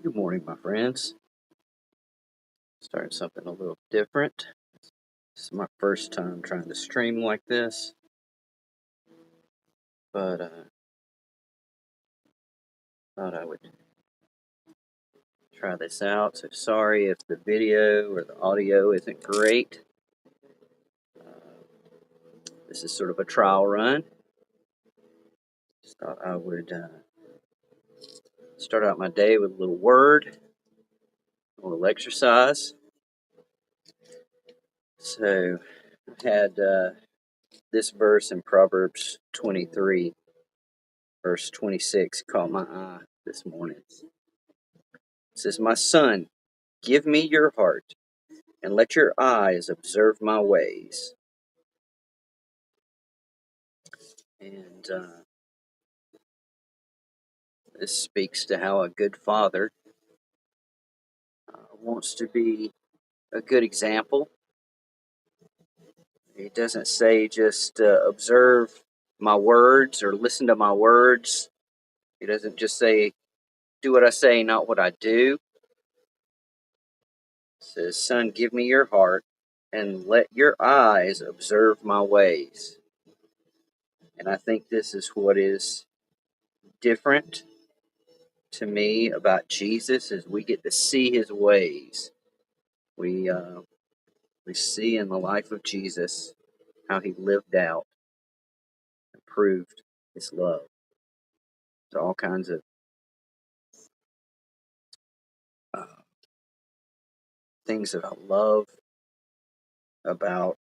Good morning, my friends. Starting something a little different. This is my first time trying to stream like this, but thought I would try this out. So sorry if the video or the audio isn't great. This is sort of a trial run. Just thought I would start out my day with a little word, a little exercise. So I had this verse in Proverbs 23, verse 26, caught my eye this morning. It says, "My son, give me your heart, and let your eyes observe my ways." And this speaks to how a good father wants to be a good example. He doesn't say just observe my words or listen to my words. He doesn't just say, do what I say, not what I do. He says, son, give me your heart and let your eyes observe my ways. And I think this is what is different to me about Jesus, is we get to see his ways. We see in the life of Jesus how he lived out and proved his love. So all kinds of uh, things that I love about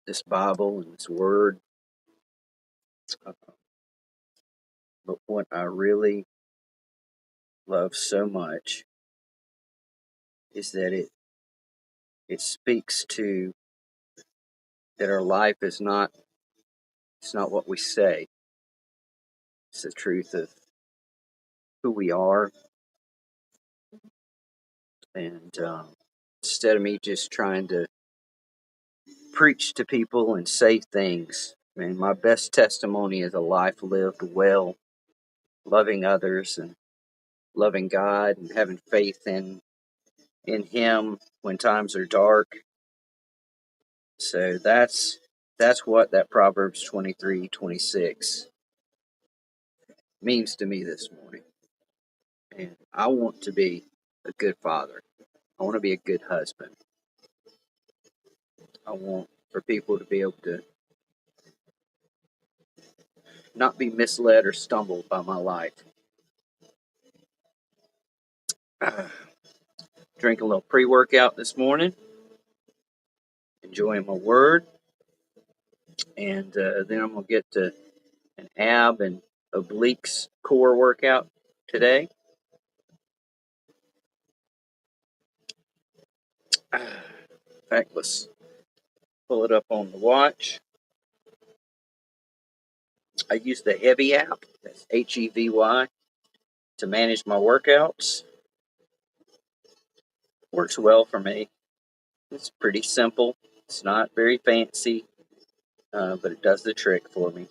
this Bible and this Word. Uh, but what I really love so much is that it speaks to that our life is not, it's not what we say. It's the truth of who we are. And instead of me just trying to preach to people and say things, I mean, my best testimony is a life lived well, loving others and loving God and having faith in him when times are dark. So that's what that Proverbs 23:26 means to me this morning. And I want to be a good father. I want to be a good husband. I want for people to be able to not be misled or stumbled by my life. Drink a little pre-workout this morning, enjoying my word, and then I'm going to get to an ab and obliques core workout today. In fact, let's pull it up on the watch. I use the Heavy app, that's HEVY, to manage my workouts. Works well for me. It's pretty simple. It's not very fancy, but it does the trick for me.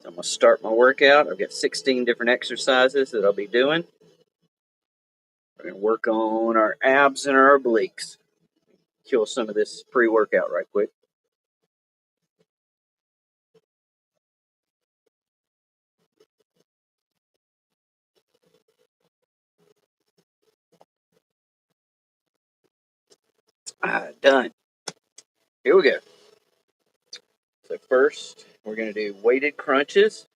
So I'm going to start my workout. I've got 16 different exercises that I'll be doing. We're going to work on our abs and our obliques. Kill some of this pre-workout right quick. Done. Here we go. So first, we're going to do weighted crunches.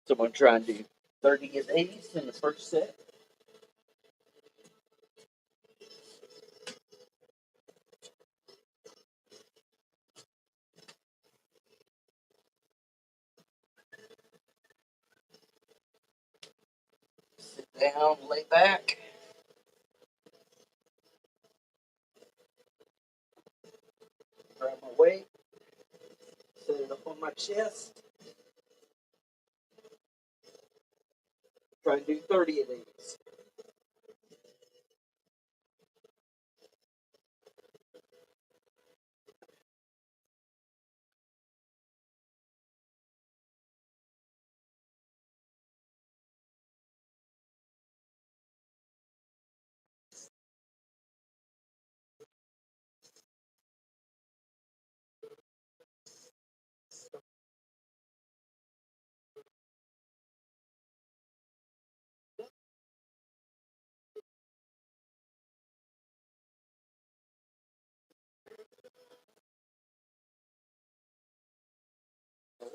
So I'm going to try and do 30 of these in the first set. Sit down, lay back. Grab my weight. Set it up on my chest. Try and do 30 of these.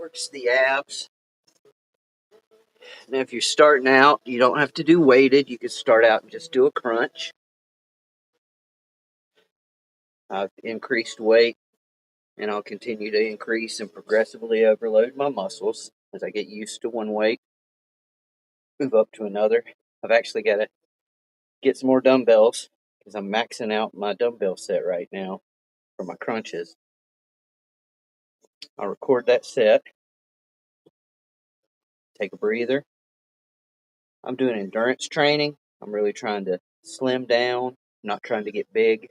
works the abs. Now, if you're starting out, you don't have to do weighted. You can start out and just do a crunch. I've increased weight, and I'll continue to increase and progressively overload my muscles as I get used to one weight, move up to another. I've actually got to get some more dumbbells because I'm maxing out my dumbbell set right now for my crunches. I'll record that set, take a breather. I'm doing endurance training. I'm really trying to slim down, I'm not trying to get big.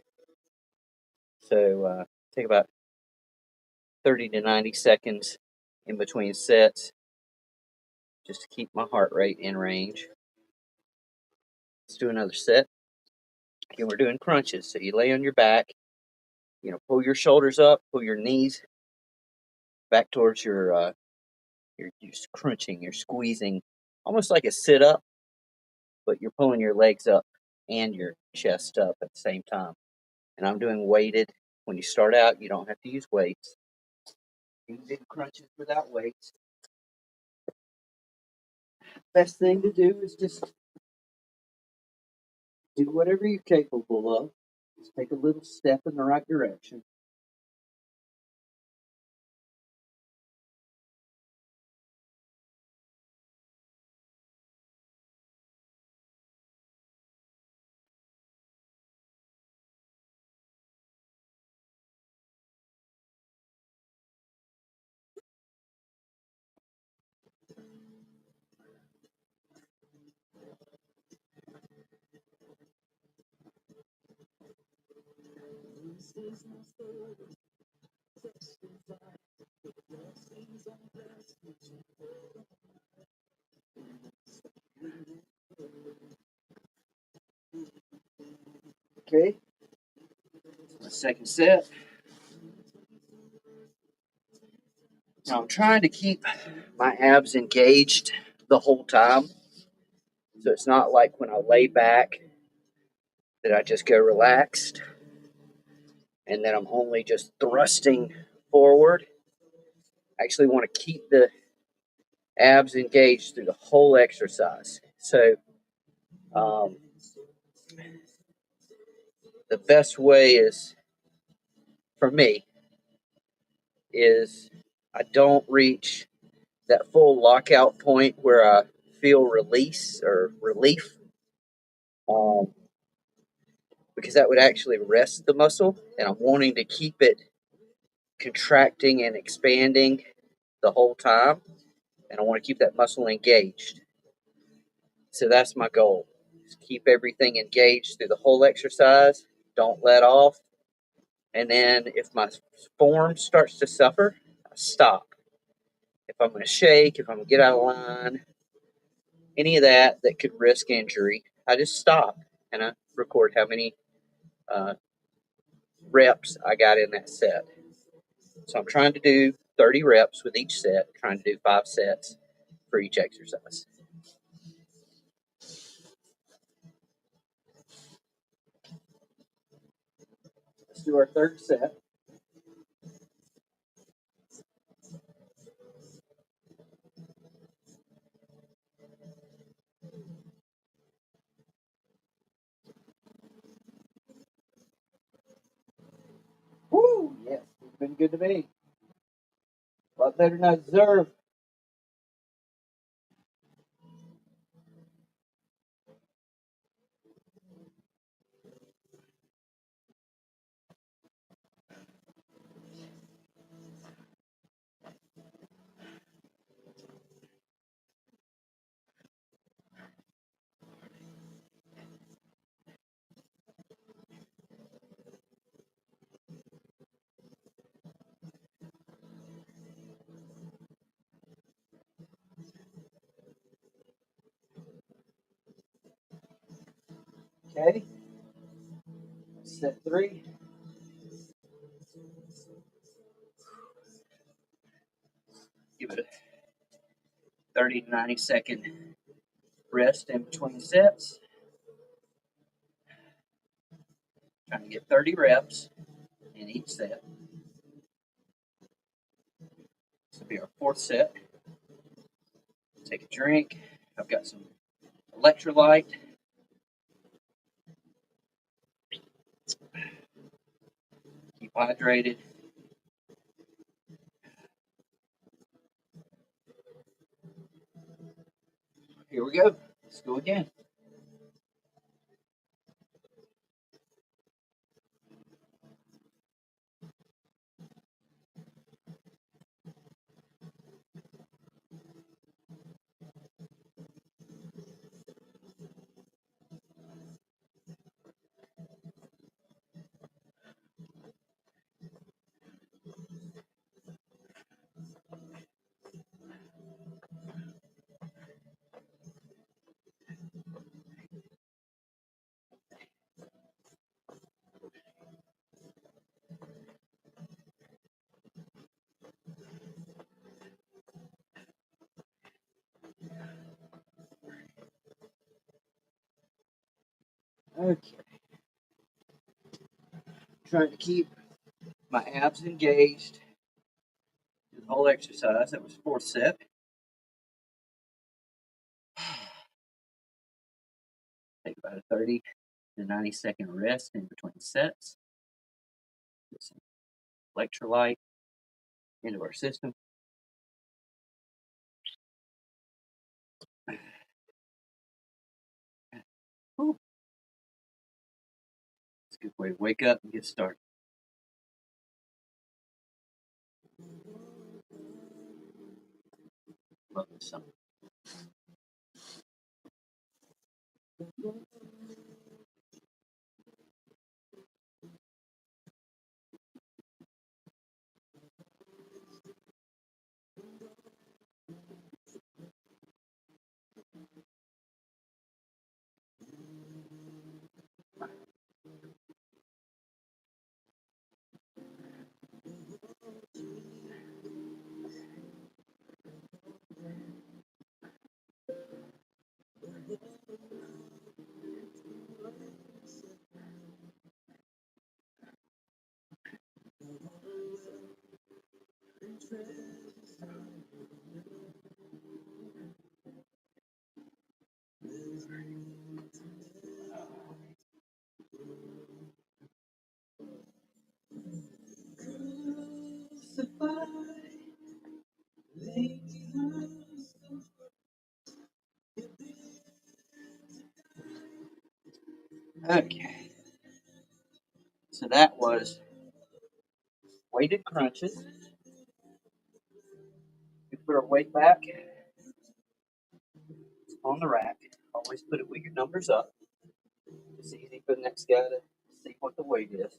So take about 30 to 90 seconds in between sets just to keep my heart rate in range. Let's do another set. Again, we're doing crunches. So you lay on your back, pull your shoulders up, pull your knees back towards you're crunching, you're squeezing, almost like a sit up, but you're pulling your legs up and your chest up at the same time. And I'm doing weighted. When you start out, you don't have to use weights. You can do crunches without weights. Best thing to do is just do whatever you're capable of. Just take a little step in the right direction. Okay, my second set. Now I'm trying to keep my abs engaged the whole time. So it's not like when I lay back that I just go relaxed and then I'm only just thrusting forward. I actually want to keep the abs engaged through the whole exercise. So um, the best way is, for me, is I don't reach that full lockout point where I feel release or relief, um, because that would actually rest the muscle, and I'm wanting to keep it contracting and expanding the whole time, and I want to keep that muscle engaged. So that's my goal. Just keep everything engaged through the whole exercise. Don't let off. And then if my form starts to suffer, I stop. If I'm going to shake, if I'm going to get out of line, any of that could risk injury, I just stop and I record how many uh, reps I got in that set. So I'm trying to do 30 reps with each set, trying to do 5 sets for each exercise. Let's do our third set. Woo! Yes, it's been good to me. A lot better than I deserve. Okay. Set 3. Give it a 30 to 90-second rest in between sets. Trying to get 30 reps in each set. will be our fourth set. Take a drink. I've got some electrolyte. Keep hydrated. Here we go. Let's go again. Okay. Trying to keep my abs engaged. The whole exercise. That was fourth set. Take about a 30 to 90-second rest in between sets. Get some electrolyte into our system. Whew. It's a good way to wake up and get started. Love this song. Okay. So that was weighted crunches. We put our weight back on the rack. Always put it with your numbers up. It's easy for the next guy to see what the weight is.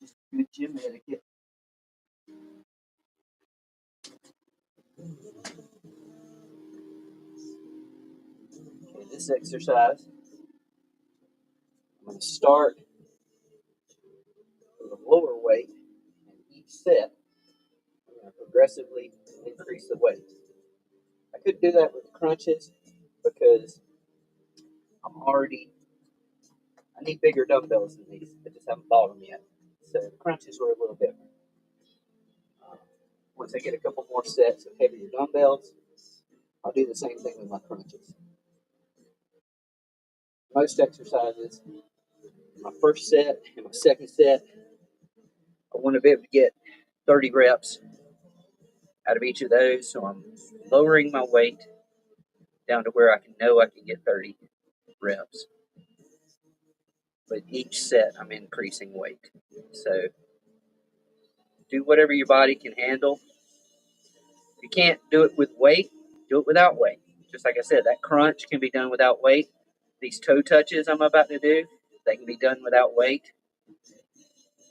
Just good gym etiquette. Okay, this exercise, I'm going to start with a lower weight, and each set, I'm going to progressively increase the weight. I could do that with crunches because I need bigger dumbbells than these. I just haven't bought them yet. So the crunches were a little different. Once I get a couple more sets of heavier dumbbells, I'll do the same thing with my crunches. Most exercises, my first set and my second set, I want to be able to get 30 reps out of each of those. So I'm lowering my weight down to where I know I can get 30 reps. But each set, I'm increasing weight. So do whatever your body can handle. If you can't do it with weight, do it without weight. Just like I said, that crunch can be done without weight. These toe touches I'm about to do, they can be done without weight.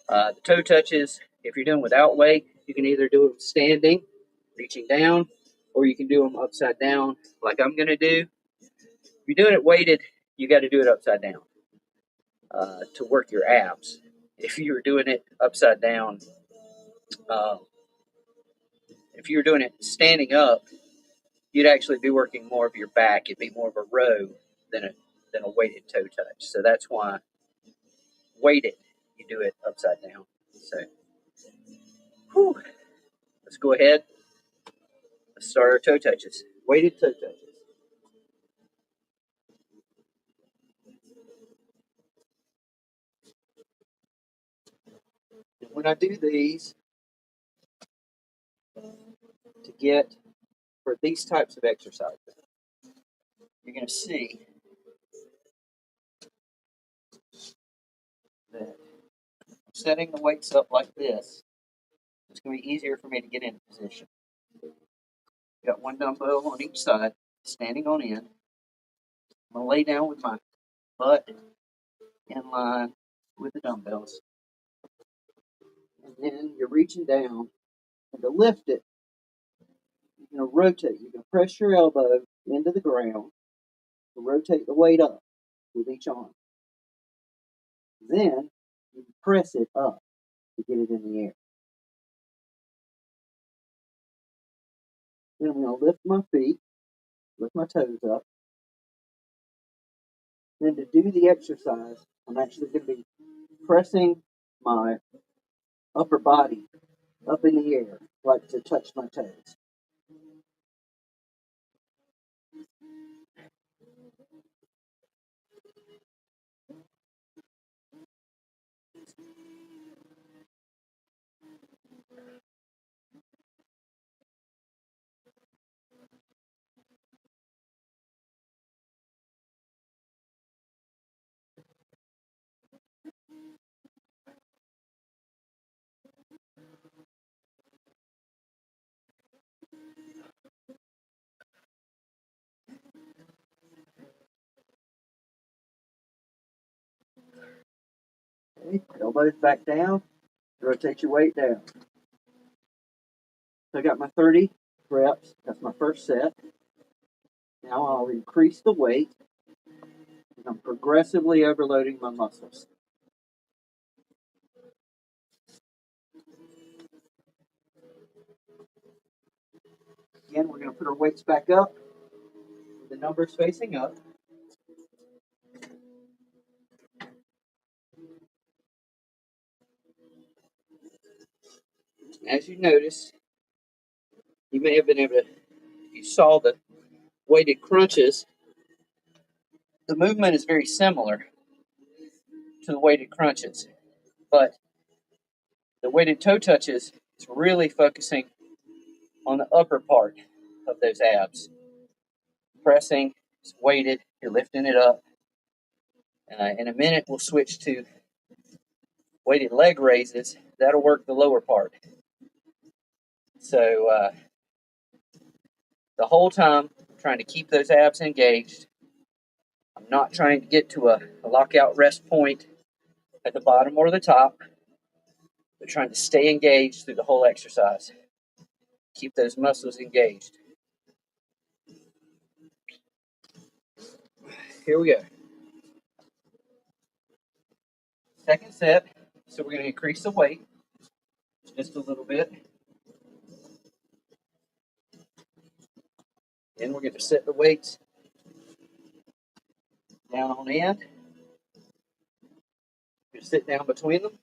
The toe touches, if you're doing without weight, you can either do them standing, reaching down, or you can do them upside down, like I'm going to do. If you're doing it weighted, you got to do it upside down to work your abs. If you were doing it upside down, uh, if you were doing it standing up, you'd actually be working more of your back. It'd be more of a row than a weighted toe touch. So that's why weighted, you do it upside down. So, whew, let's go ahead. Let's start our toe touches. Weighted toe touches. And when I do these, to get for these types of exercises, you're going to see that setting the weights up like this, it's going to be easier for me to get into position. Got one dumbbell on each side, standing on end. I'm going to lay down with my butt in line with the dumbbells. And then you're reaching down, and to lift it, you're going to rotate. You're going to press your elbow into the ground to rotate the weight up with each arm. Then you press it up to get it in the air. Then I'm going to lift my feet, lift my toes up. Then to do the exercise, I'm actually going to be pressing my upper body up in the air, like to touch my toes. Okay, elbows back down, rotate your weight down. So I got my 30 reps, that's my first set. Now I'll increase the weight, and I'm progressively overloading my muscles. Again, we're going to put our weights back up, with the numbers facing up. As you notice, you may have been able to, you saw the weighted crunches. The movement is very similar to the weighted crunches, but the weighted toe touches is really focusing on the upper part of those abs. Pressing, it's weighted, you're lifting it up. In a minute, we'll switch to weighted leg raises. That'll work the lower part. So the whole time, I'm trying to keep those abs engaged. I'm not trying to get to a lockout rest point at the bottom or the top, but trying to stay engaged through the whole exercise. Keep those muscles engaged. Here we go. Second set. So we're going to increase the weight just a little bit. Then we're going to set the weights down on end. We're going to sit down between them.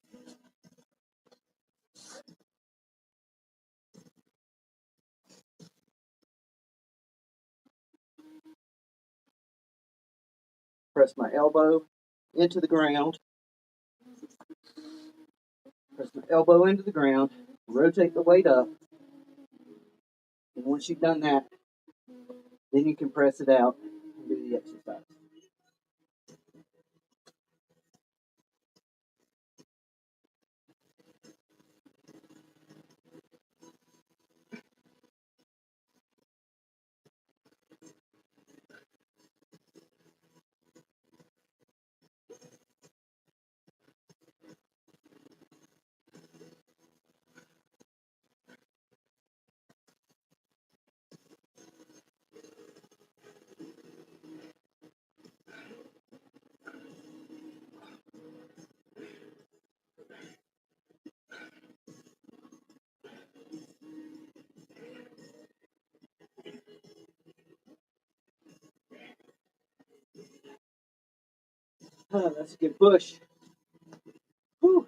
Press my elbow into the ground. Press my elbow into the ground. Rotate the weight up. And once you've done that, then you can press it out and do the exercise. That's a good push. Whew.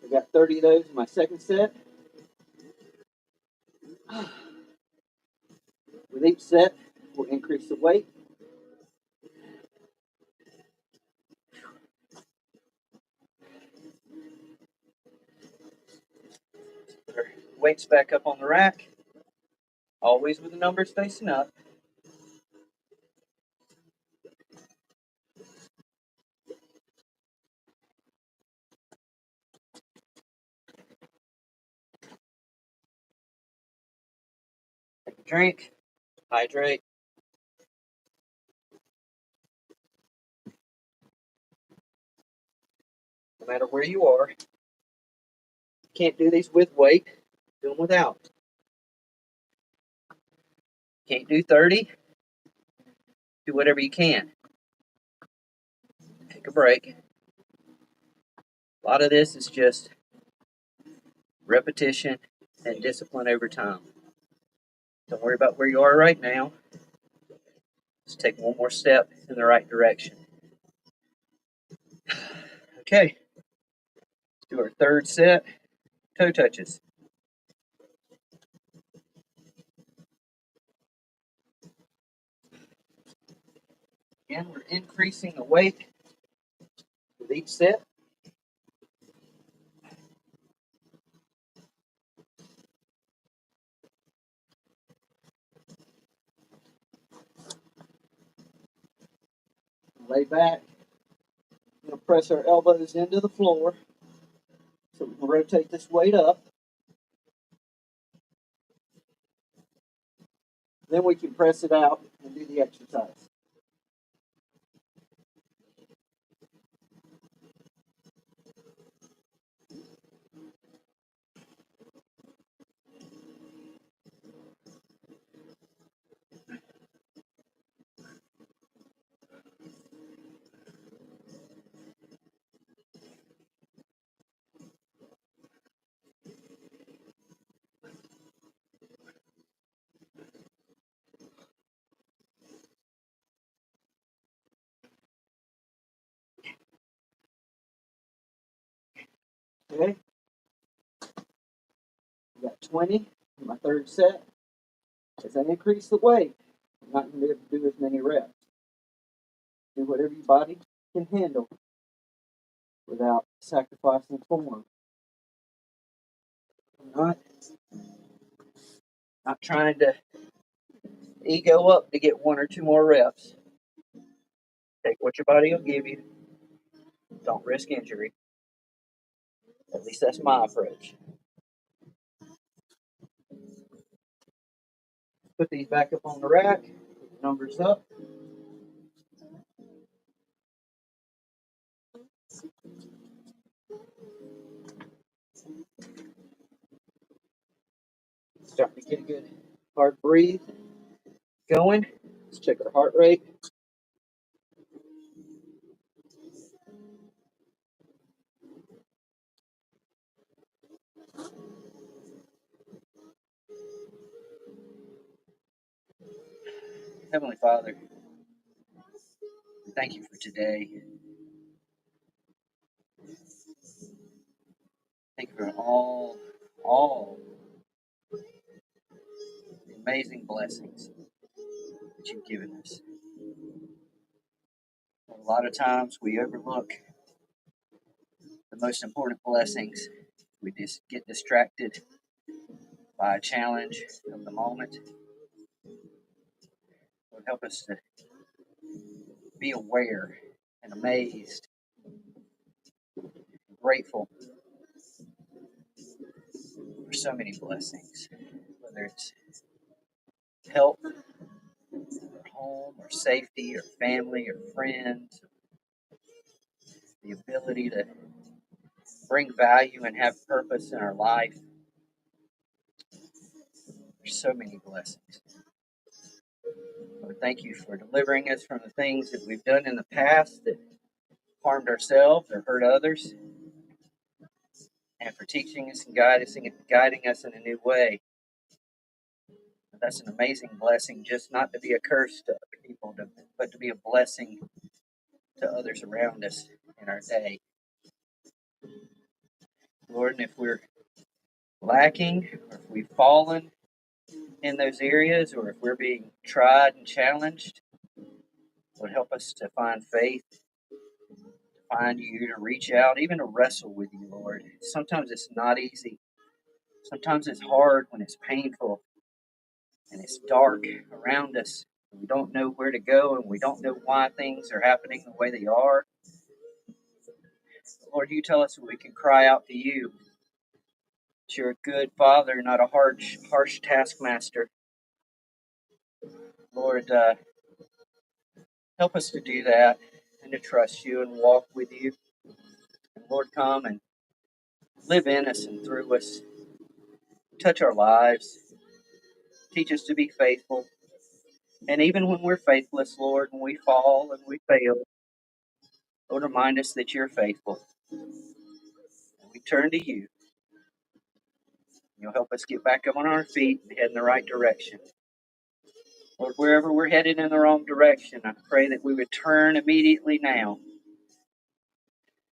I got 30 of those in my second set. each set, we'll increase the weight. Put our weights back up on the rack, always with the numbers facing up. Take a drink, hydrate. No matter where you are, can't do these with weight, do them without. Can't do 30, do whatever you can. Take a break. A lot of this is just repetition and discipline over time. Don't worry about where you are right now. Just take one more step in the right direction. Okay, let's do our third set, toe touches. Again, we're increasing the weight with each set. Lay back. We're going to press our elbows into the floor so we can rotate this weight up. Then we can press it out and do the exercise. Okay. We got 20 in my third set. As I increase the weight, I'm not going to be able to do as many reps. Do whatever your body can handle without sacrificing form. I'm not trying to ego up to get 1 or 2 more reps. Take what your body will give you. Don't risk injury. At least that's my approach. Put these back up on the rack. Put the numbers up. Starting to get a good hard breathe going. Let's check our heart rate. Heavenly Father, thank you for today. Thank you for all the amazing blessings that you've given us. A lot of times we overlook the most important blessings. We just get distracted by a challenge of the moment. Lord, help us to be aware and amazed, and grateful for so many blessings, whether it's health, or home, or safety, or family, or friends, the ability to bring value and have purpose in our life. There's so many blessings. Lord, thank you for delivering us from the things that we've done in the past that harmed ourselves or hurt others, and for teaching us and guiding us in a new way. That's an amazing blessing, just not to be a curse to other people, but to be a blessing to others around us in our day. Lord, and if we're lacking or if we've fallen, in those areas, or if we're being tried and challenged, Lord, help us to find faith, to find you, to reach out, even to wrestle with you, Lord. Sometimes it's not easy. Sometimes it's hard when it's painful and it's dark around us. We don't know where to go and we don't know why things are happening the way they are. Lord, you tell us that we can cry out to you. That you're a good Father, not a harsh taskmaster. Lord, help us to do that and to trust you and walk with you. And Lord, come and live in us and through us. Touch our lives. Teach us to be faithful. And even when we're faithless, Lord, when we fall and we fail, Lord, remind us that you're faithful. And we turn to you. You'll help us get back up on our feet and head in the right direction. Lord, wherever we're headed in the wrong direction, I pray that we would turn immediately now.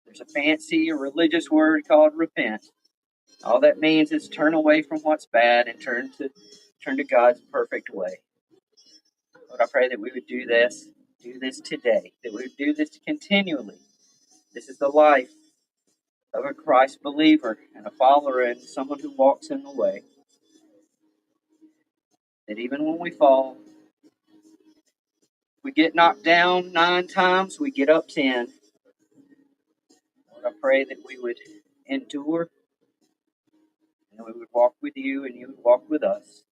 There's a fancy religious word called repent. All that means is turn away from what's bad and turn to God's perfect way. Lord, I pray that we would do this today, that we would do this continually. This is the life of a Christ believer and a follower and someone who walks in the way. That even when we fall, we get knocked down 9 times, we get up 10. Lord, I pray that we would endure and that we would walk with you and you would walk with us.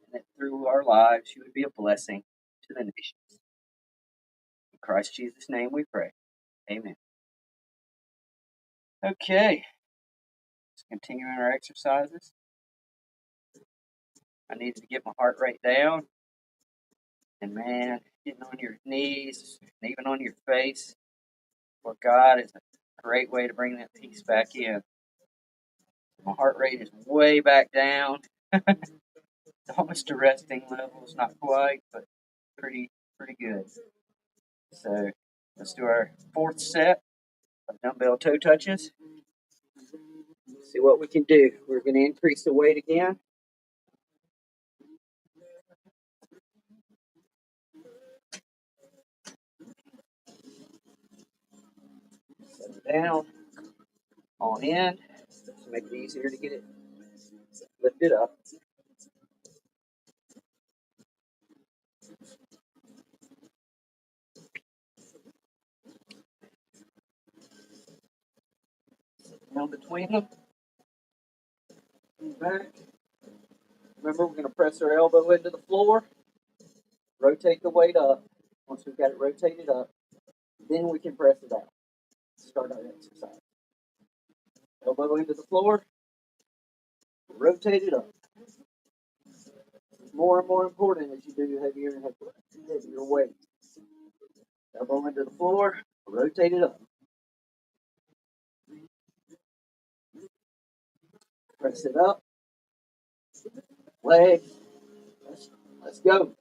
And that through our lives you would be a blessing to the nations. In Christ Jesus' name we pray. Amen. Okay, let's continue our exercises. I needed to get my heart rate down. And man, getting on your knees and even on your face for God is a great way to bring that peace back in. My heart rate is way back down. Almost to resting levels, not quite, but pretty good. So let's do our 4th set of dumbbell toe touches. See what we can do. We're going to increase the weight again. Set it down on end to make it easier to get it lifted up. Down between them. Back. Remember, we're going to press our elbow into the floor. Rotate the weight up. Once we've got it rotated up, then we can press it out. Start our exercise. Elbow into the floor. Rotate it up. More and more important as you do heavier and heavier weight. Elbow into the floor. Rotate it up. Press it up. Leg. Let's go.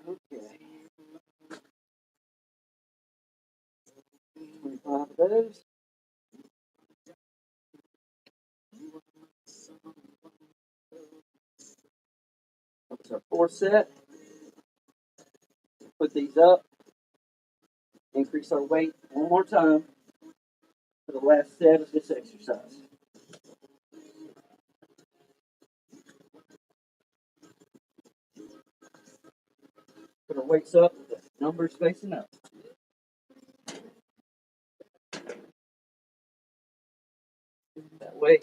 Okay. 25 of those. That's our 4th set. Put these up. Increase our weight one more time for the last set of this exercise. Put our weights up with the numbers facing up. That way,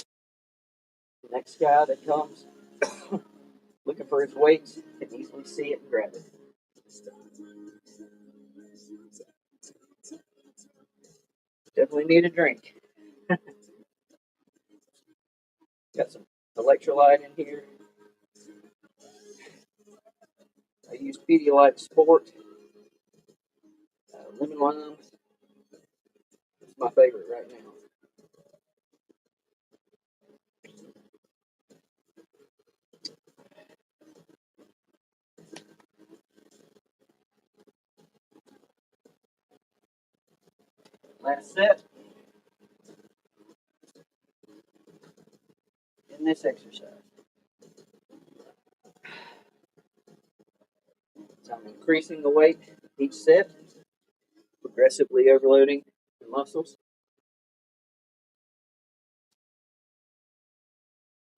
the next guy that comes looking for his weights can easily see it and grab it. Definitely need a drink. Got some electrolyte in here. I use Pedialyte Sport, lemon lime. It's my favorite right now. Last set in this exercise. So I'm increasing the weight each set, progressively overloading the muscles.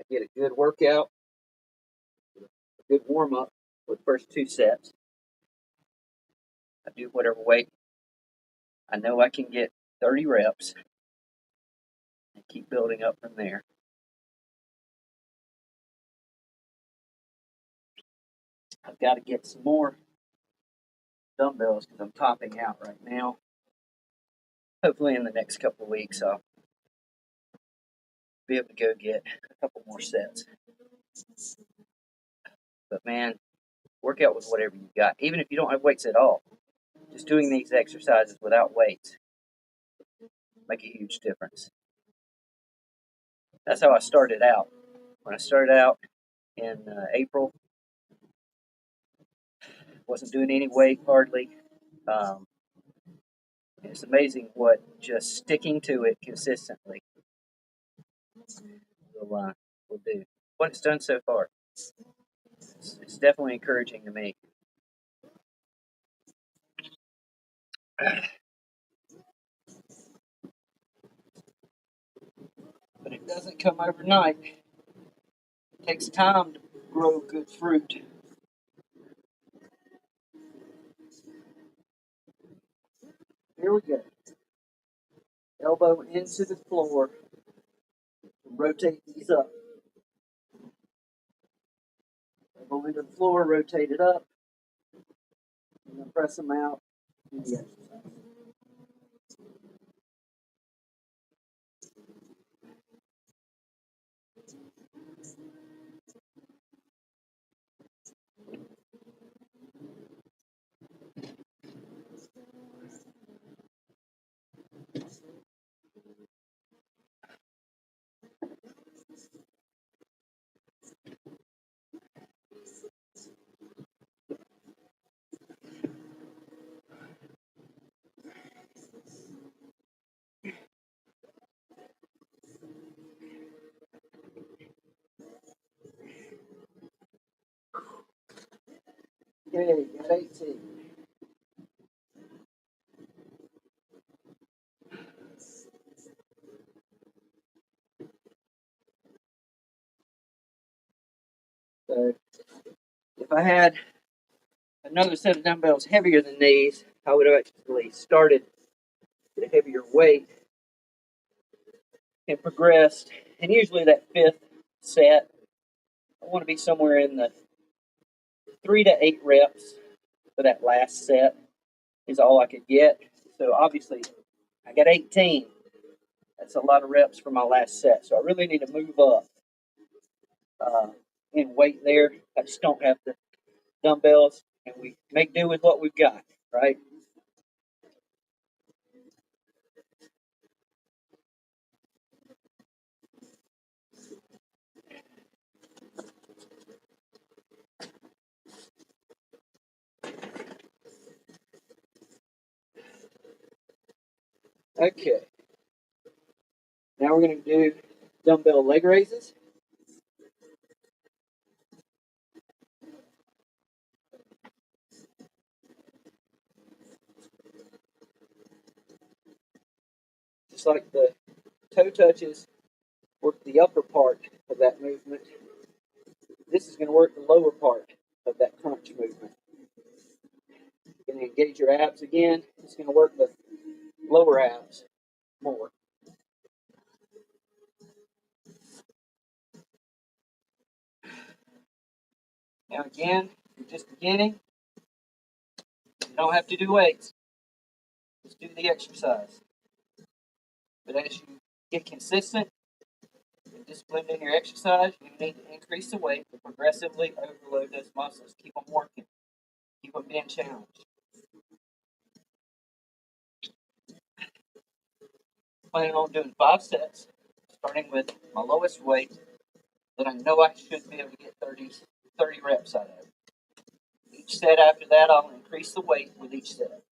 I get a good workout, a good warm up for the first 2 sets. I do whatever weight I know I can get 30 reps and keep building up from there. I've got to get some more dumbbells because I'm topping out right now. Hopefully, in the next couple of weeks, I'll be able to go get a couple more sets. But man, work out with whatever you got, even if you don't have weights at all. Just doing these exercises without weights make a huge difference. That's how I started out. When I started out in April, wasn't doing any weight hardly. Um, it's amazing what just sticking to it consistently will do. What it's done so far, it's definitely encouraging to me. But it doesn't come overnight. It takes time to grow good fruit. Here we go. Elbow into the floor. Rotate these up. Elbow into the floor, rotate it up. And then press them out in the exercise. Okay, got 18. So if I had another set of dumbbells heavier than these, I would have actually started at a heavier weight and progressed. And usually that fifth set, I want to be somewhere in the 3 to 8 reps for that last set is all I could get. So obviously I got 18. That's a lot of reps for my last set. So I really need to move up in weight there. I just don't have the dumbbells, and we make do with what we've got, right? Okay. Now we're going to do dumbbell leg raises. Just like the toe touches work the upper part of that movement, this is going to work the lower part of that crunch movement. You're going to engage your abs again. It's going to work the lower abs more. Now again, if you're just beginning, you don't have to do weights. Just do the exercise. But as you get consistent and disciplined in your exercise, you need to increase the weight to progressively overload those muscles. Keep them working. keep them being challenged. Planning on doing 5 sets, starting with my lowest weight that I know I should be able to get 30 reps out of. Each set after that, I'll increase the weight with each set.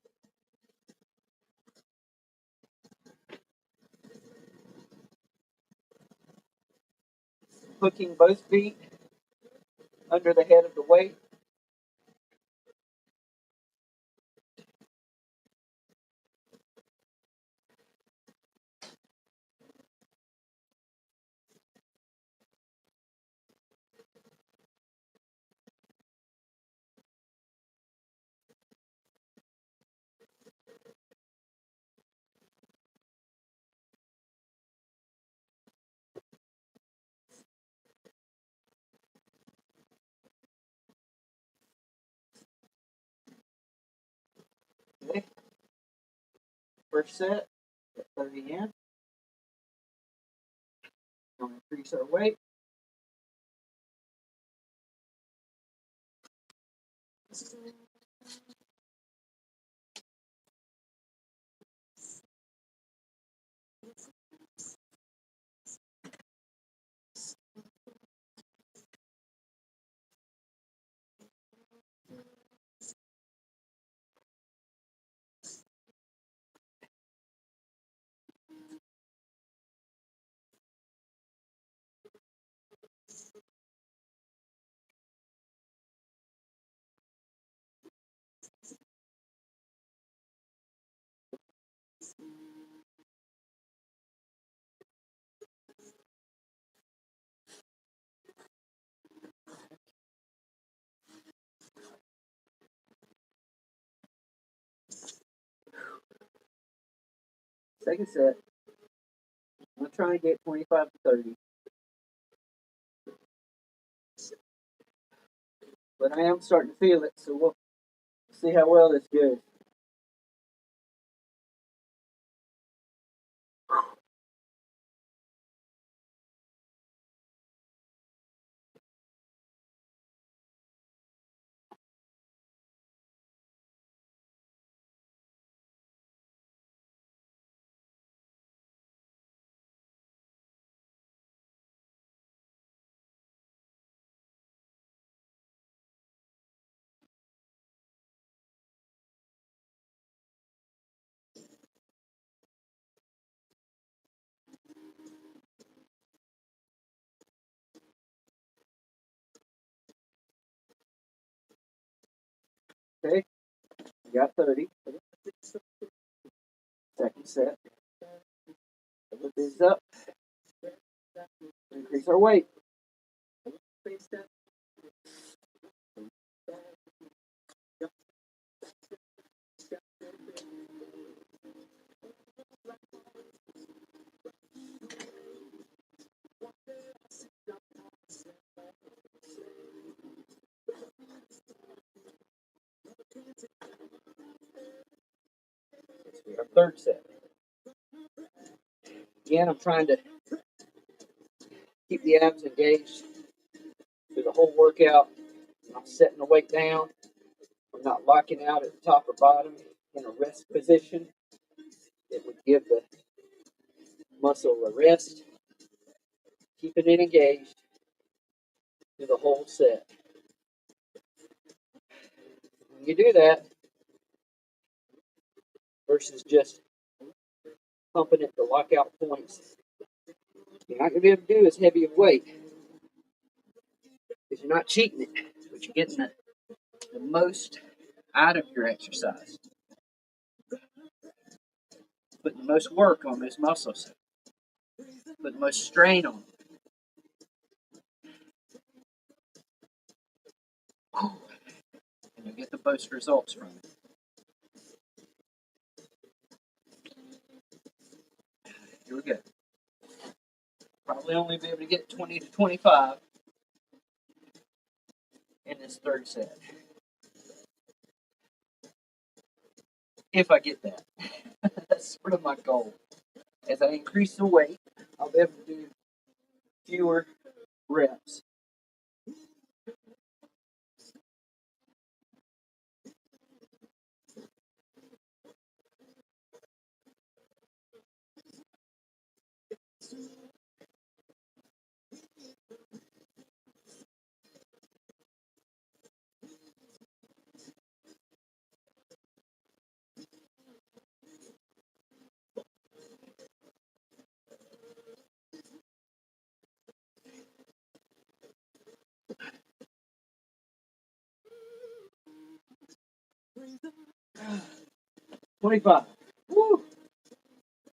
Hooking both feet under the head of the weight. Okay. First set, get 30 in. We'll increase our weight. Second set, I'm going to try and get 25 to 30. But I am starting to feel it, so we'll see how well this goes. Okay, we got 30. Second set. Lift these up. Increase our weight. Our third set. Again, I'm trying to keep the abs engaged through the whole workout. I'm not setting the weight down. I'm not locking out at the top or bottom in a rest position. It would give the muscle a rest, keeping it engaged through the whole set. When you do that, versus just pumping it to lock out points, you're not going to be able to do as heavy of weight because you're not cheating it, but you're getting the most out of your exercise, putting the most work on those muscles, putting the most strain on them. And you get the most results from it. Here we go. Probably only be able to get 20 to 25 in this third set. If I get that. That's sort of my goal. As I increase the weight, I'll be able to do fewer reps. 25. Woo!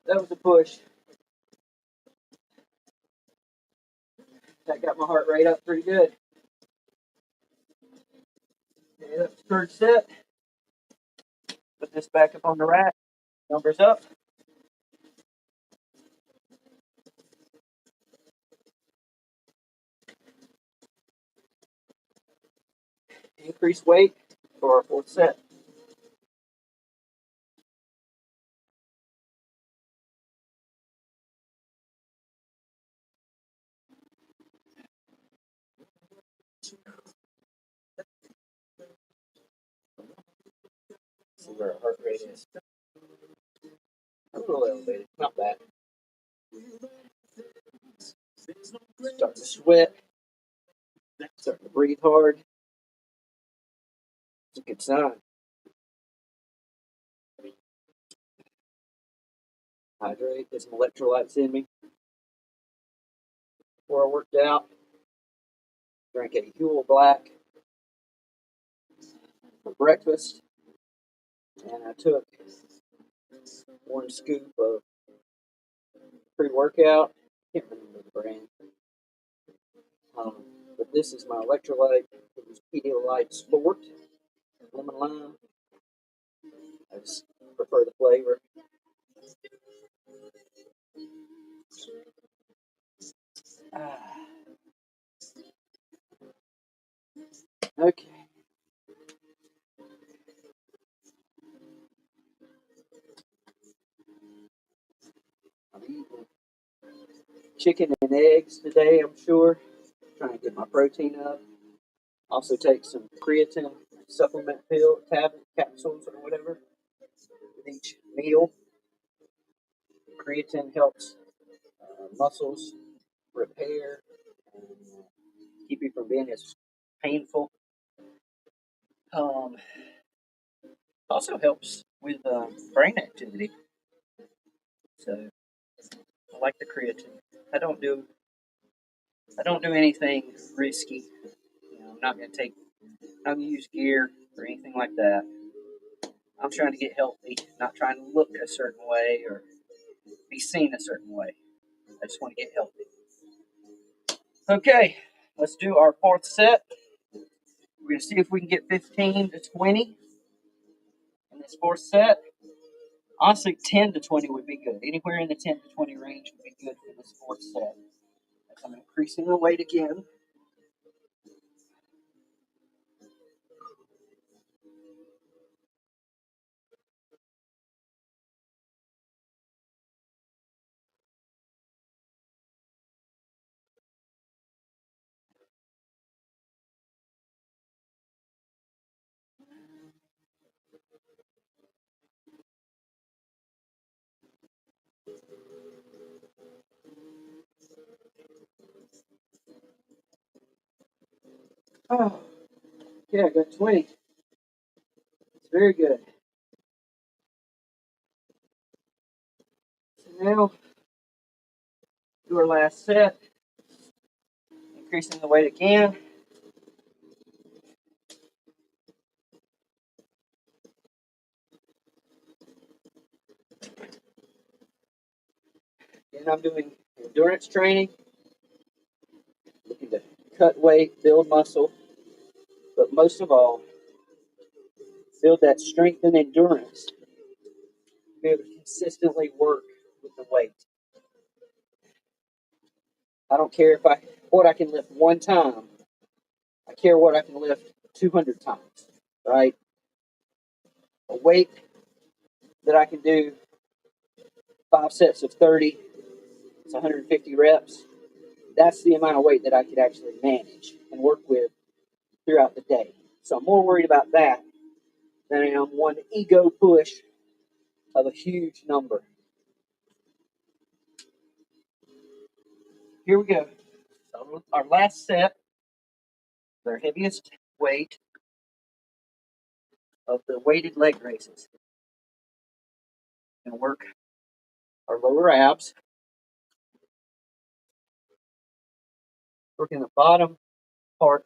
That was a push. That got my heart rate up pretty good. Okay, that's the third set. Put this back up on the rack. Numbers up. Increase weight for our fourth set. See where our heart rate is. A little elevated, not bad. Starting to sweat. Starting to breathe hard. It's a good sign. Hydrate, get some electrolytes in me. Before I worked out, drank a Huel Black for breakfast, and I took 1 scoop of pre-workout. Can't remember the brand. But this is my electrolyte. It was Pedialyte Sport, lemon lime. I just prefer the flavor. Okay. I'm eating chicken and eggs today, I'm sure. Trying to get my protein up. Also take some creatine supplement pill, tablet, capsules, or whatever with each meal. Creatine helps muscles repair and keep you from being as painful. Also helps with brain activity. So I like the creatine. I don't do anything risky. I'm not going to use gear or anything like that. I'm trying to get healthy, not trying to look a certain way or be seen a certain way. I just want to get healthy. Okay, let's do our fourth set. We're going to see if we can get 15 to 20 in this fourth set. Honestly, 10 to 20 would be good. Anywhere in the 10 to 20 range would be good for this fourth set. As I'm increasing the weight again. Oh, okay, I got 20. It's very good. So now, do our last set. Increasing the weight again. And I'm doing endurance training. Looking to cut weight, build muscle, but most of all, build that strength and endurance. Be able to consistently work with the weight. I don't care what I can lift one time. I care what I can lift 200 times, right? A weight that I can do 5 sets of 30, it's 150 reps. That's the amount of weight that I could actually manage and work with throughout the day. So I'm more worried about that than I am one ego push of a huge number. Here we go. So our last set, our heaviest weight of the weighted leg raises. And work our lower abs. Working the bottom part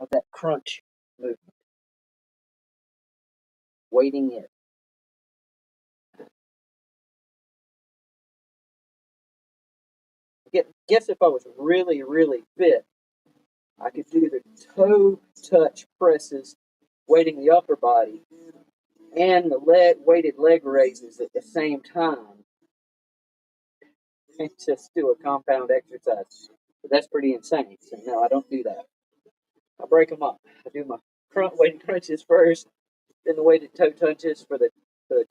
of that crunch movement. Weighting it. Guess if I was really, really fit, I could do the toe touch presses, weighting the upper body, and the weighted leg raises at the same time, and just do a compound exercise. But that's pretty insane. So no, I don't do that. I break them up. I do my front weighted crunches first, then the weighted toe touches for the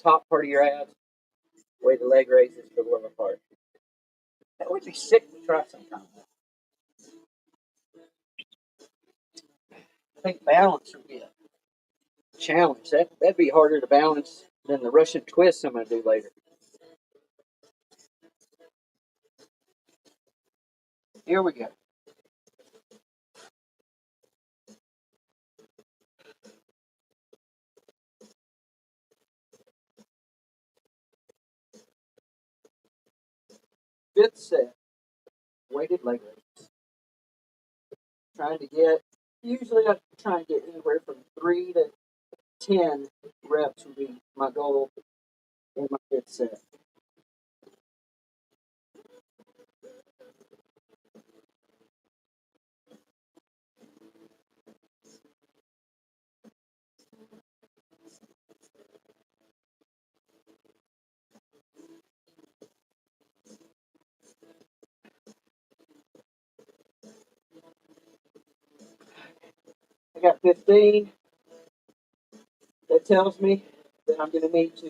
top part of your abs, weighted leg raises for the lower part. That would be sick to try sometime. I think balance would be a challenge. That'd be harder to balance than the Russian twist I'm going to do later. Here we go. Fifth set, weighted leg raises. Trying to get, usually I try and get anywhere from 3 to 10 reps would be my goal in my fifth set. I got 15. That tells me that I'm going to need to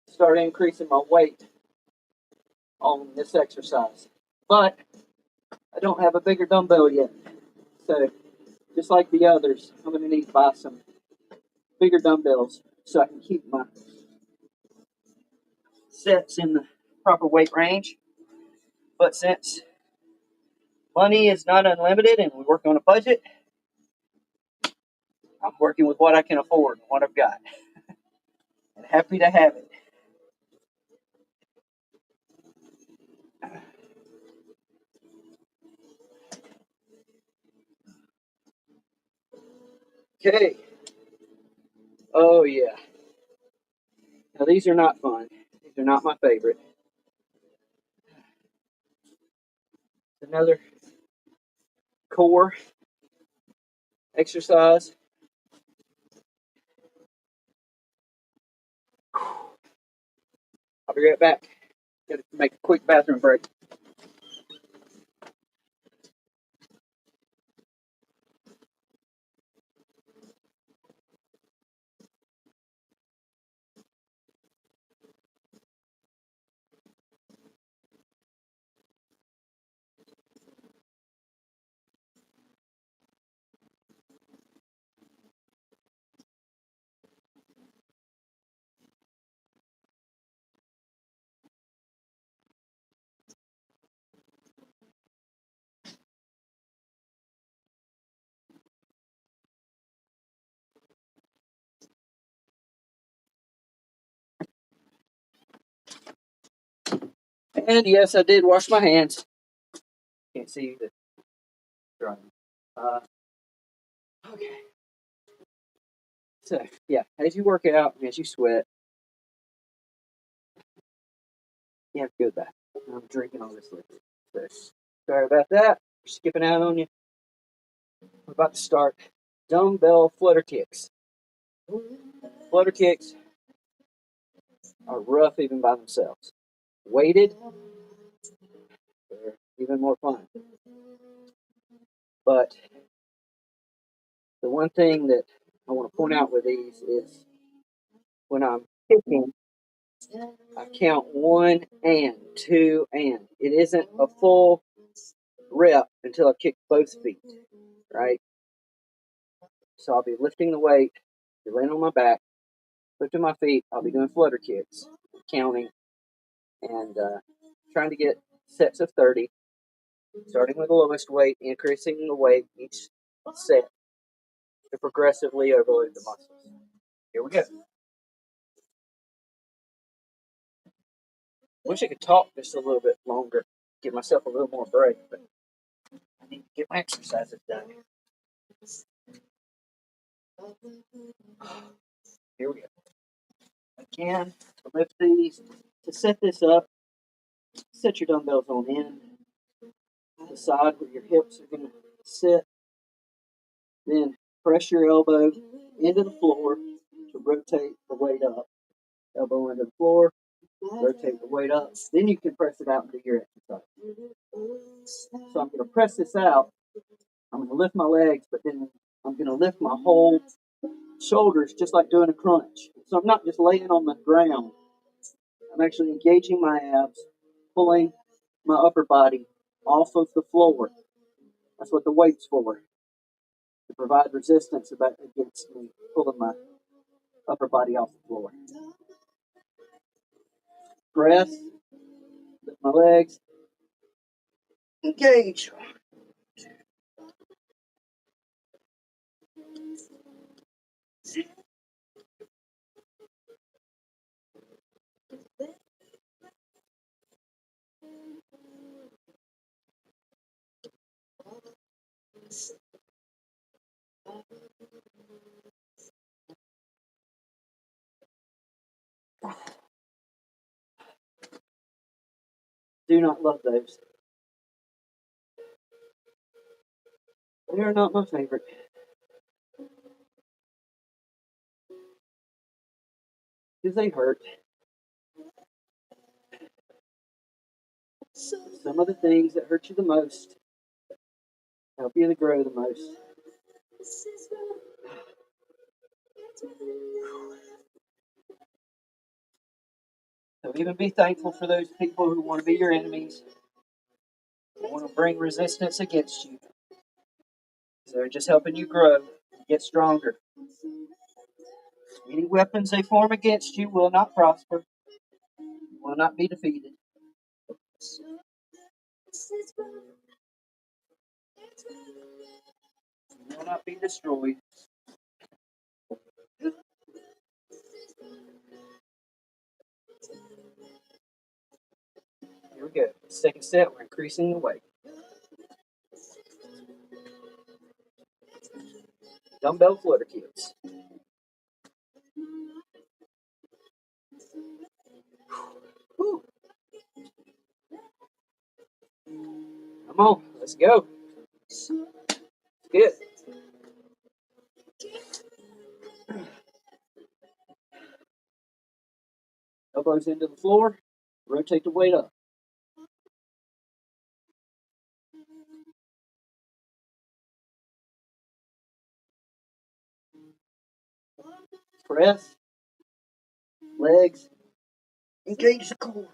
start increasing my weight on this exercise. But I don't have a bigger dumbbell yet. So, just like the others, I'm going to need to buy some bigger dumbbells so I can keep my sets in the proper weight range. But since money is not unlimited and we work on a budget, I'm working with what I can afford, what I've got. And happy to have it. Okay. Oh, yeah. Now, these are not fun. These are not my favorite. Another core exercise. I'll be right back. Got to make a quick bathroom break. And yes, I did wash my hands. Can't see the drawing. Okay. So, yeah, as you work out, as you sweat, you have to go back. I'm drinking all this liquid. So, sorry about that. Skipping out on you. We're about to start dumbbell flutter kicks. Flutter kicks are rough even by themselves. Weighted, they're even more fun. But the one thing that I want to point out with these is when I'm kicking, I count 1 and 2 and. It isn't a full rep until I kick both feet, right? So I'll be lifting the weight, be laying on my back, lifting my feet. I'll be doing flutter kicks, counting, and trying to get sets of 30, starting with the lowest weight, increasing the weight each set to progressively overload the muscles. Here we go. Wish I could talk just a little bit longer, give myself a little more break, but I need to get my exercises done. Here we go. Again, to lift these, to set this up, Set your dumbbells on end, decide where your hips are going to sit, then press your elbow into the floor to rotate the weight up. Elbow into the floor, rotate the weight up. Then you can press it out and do your exercise. So I'm going to press this out. I'm going to lift my legs, but then I'm going to lift my whole shoulders just like doing a crunch. So I'm not just laying on the ground. I'm actually engaging my abs, pulling my upper body off of the floor. That's what the weight's for, to provide resistance against me pulling my upper body off the floor. Press, lift my legs, engage. Do not love those. They are not my favorite. Because they hurt. Some of the things that hurt you the most help you to grow the most. So even be thankful for those people who want to be your enemies, who want to bring resistance against you. They're just helping you grow and get stronger. Any weapons they form against you will not prosper, will not be defeated. Will not be destroyed. Here we go. Second set, we're increasing the weight. Dumbbell flutter kicks. Whew. Come on, let's go. Good. Elbows into the floor. Rotate the weight up. Press. Legs. Engage the core.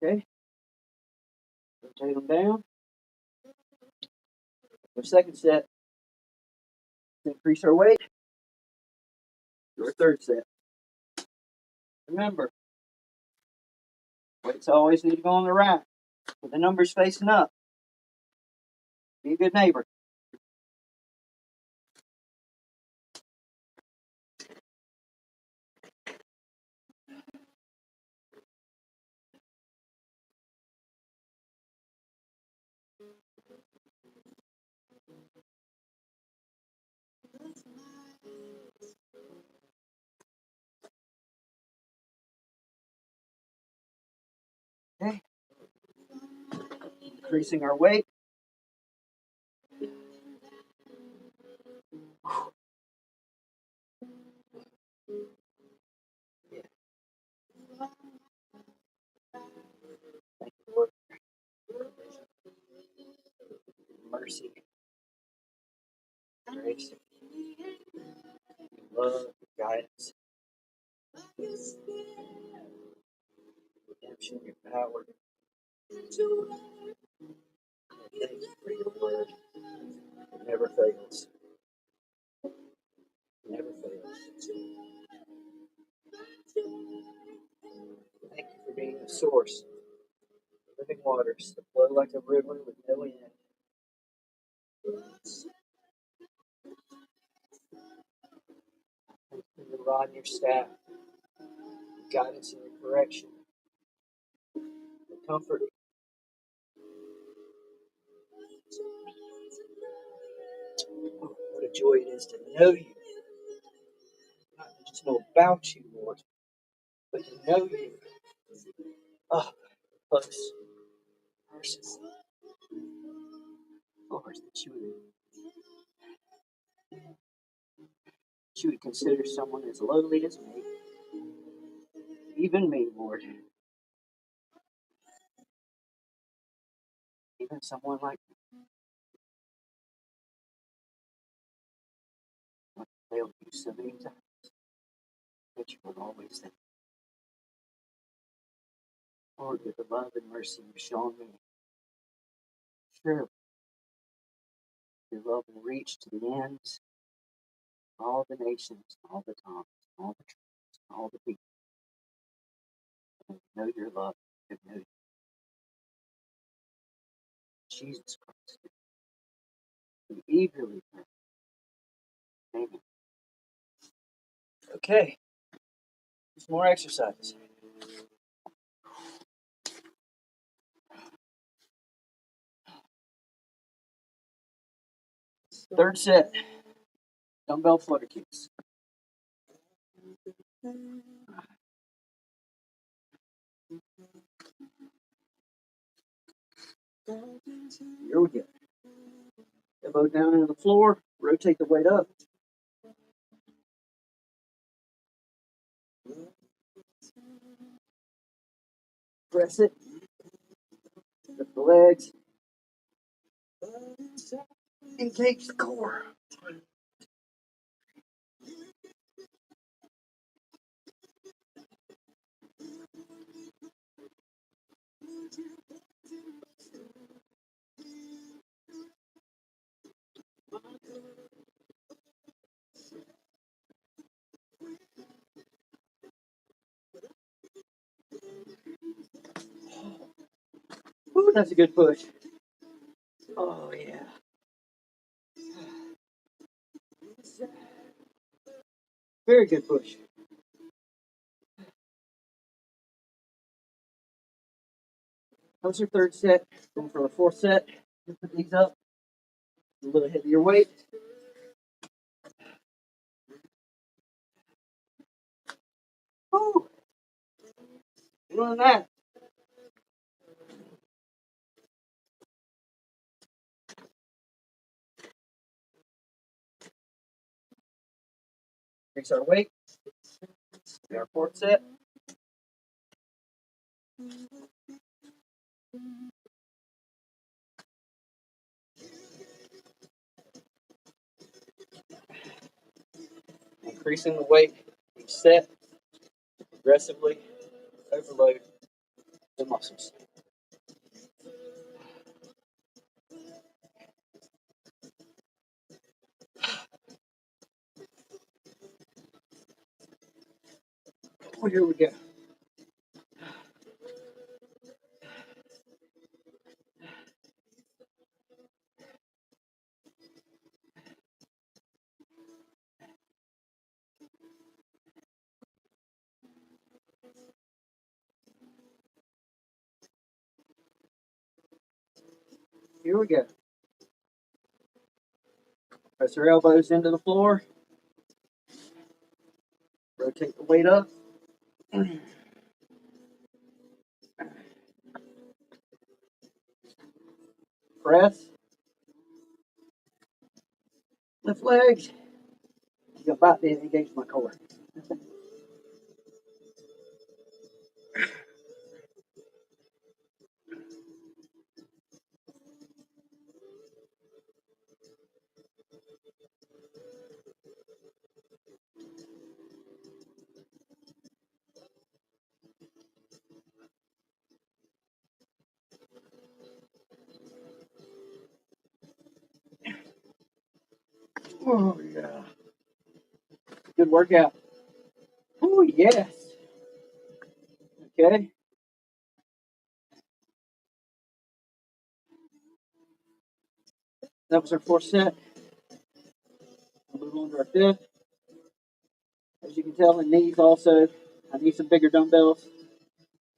Okay. Rotate them down. Our second set. Increase our weight. Your third set. Remember, weights always need to go on the right, with the numbers facing up. Be a good neighbor. Okay. Increasing our weight. Yeah. Thank you, Lord. Mercy, grace, love, guidance, redemption, your power. Thank you for your word. It never fails. It never fails. Thank you for being the source of living waters that flow like a river with no end. Thank you for your rod and your staff, your guidance and your correction, the comfort. Oh, what a joy it is to know you, not to just know about you, Lord, but to know you. Oh, close, personal, Lord, that you would consider someone as lowly as me, even me, Lord, even someone like me. I failed you so many times, but you were always there. Lord, with the love and mercy you've shown me, sure, your love will reach to the ends of all the nations, all the tongues, all the tribes, all the people. And know your love, and know Jesus Christ. We eagerly pray. Amen. Okay, some more exercise. Third set, dumbbell flutter kicks. Here we go. Elbow down into the floor, rotate the weight up. Press it. Lift the legs. Engage the core. Ooh, that's a good push. Oh, yeah. Very good push. That was your third set. Going for the fourth set. Lift the knees up. A little heavier weight. Woo! More than that. Increase our weight. Our fourth set. Increasing the weight each set. Aggressively overload the muscles. Oh, here we go. Here we go. Press your elbows into the floor. Rotate the weight up. Press. Lift legs. You're about to engage my core. Oh, yeah. Good workout. Oh, yes. Okay. That was our fourth set. We'll move on to our fifth. As you can tell, in knees also, I need some bigger dumbbells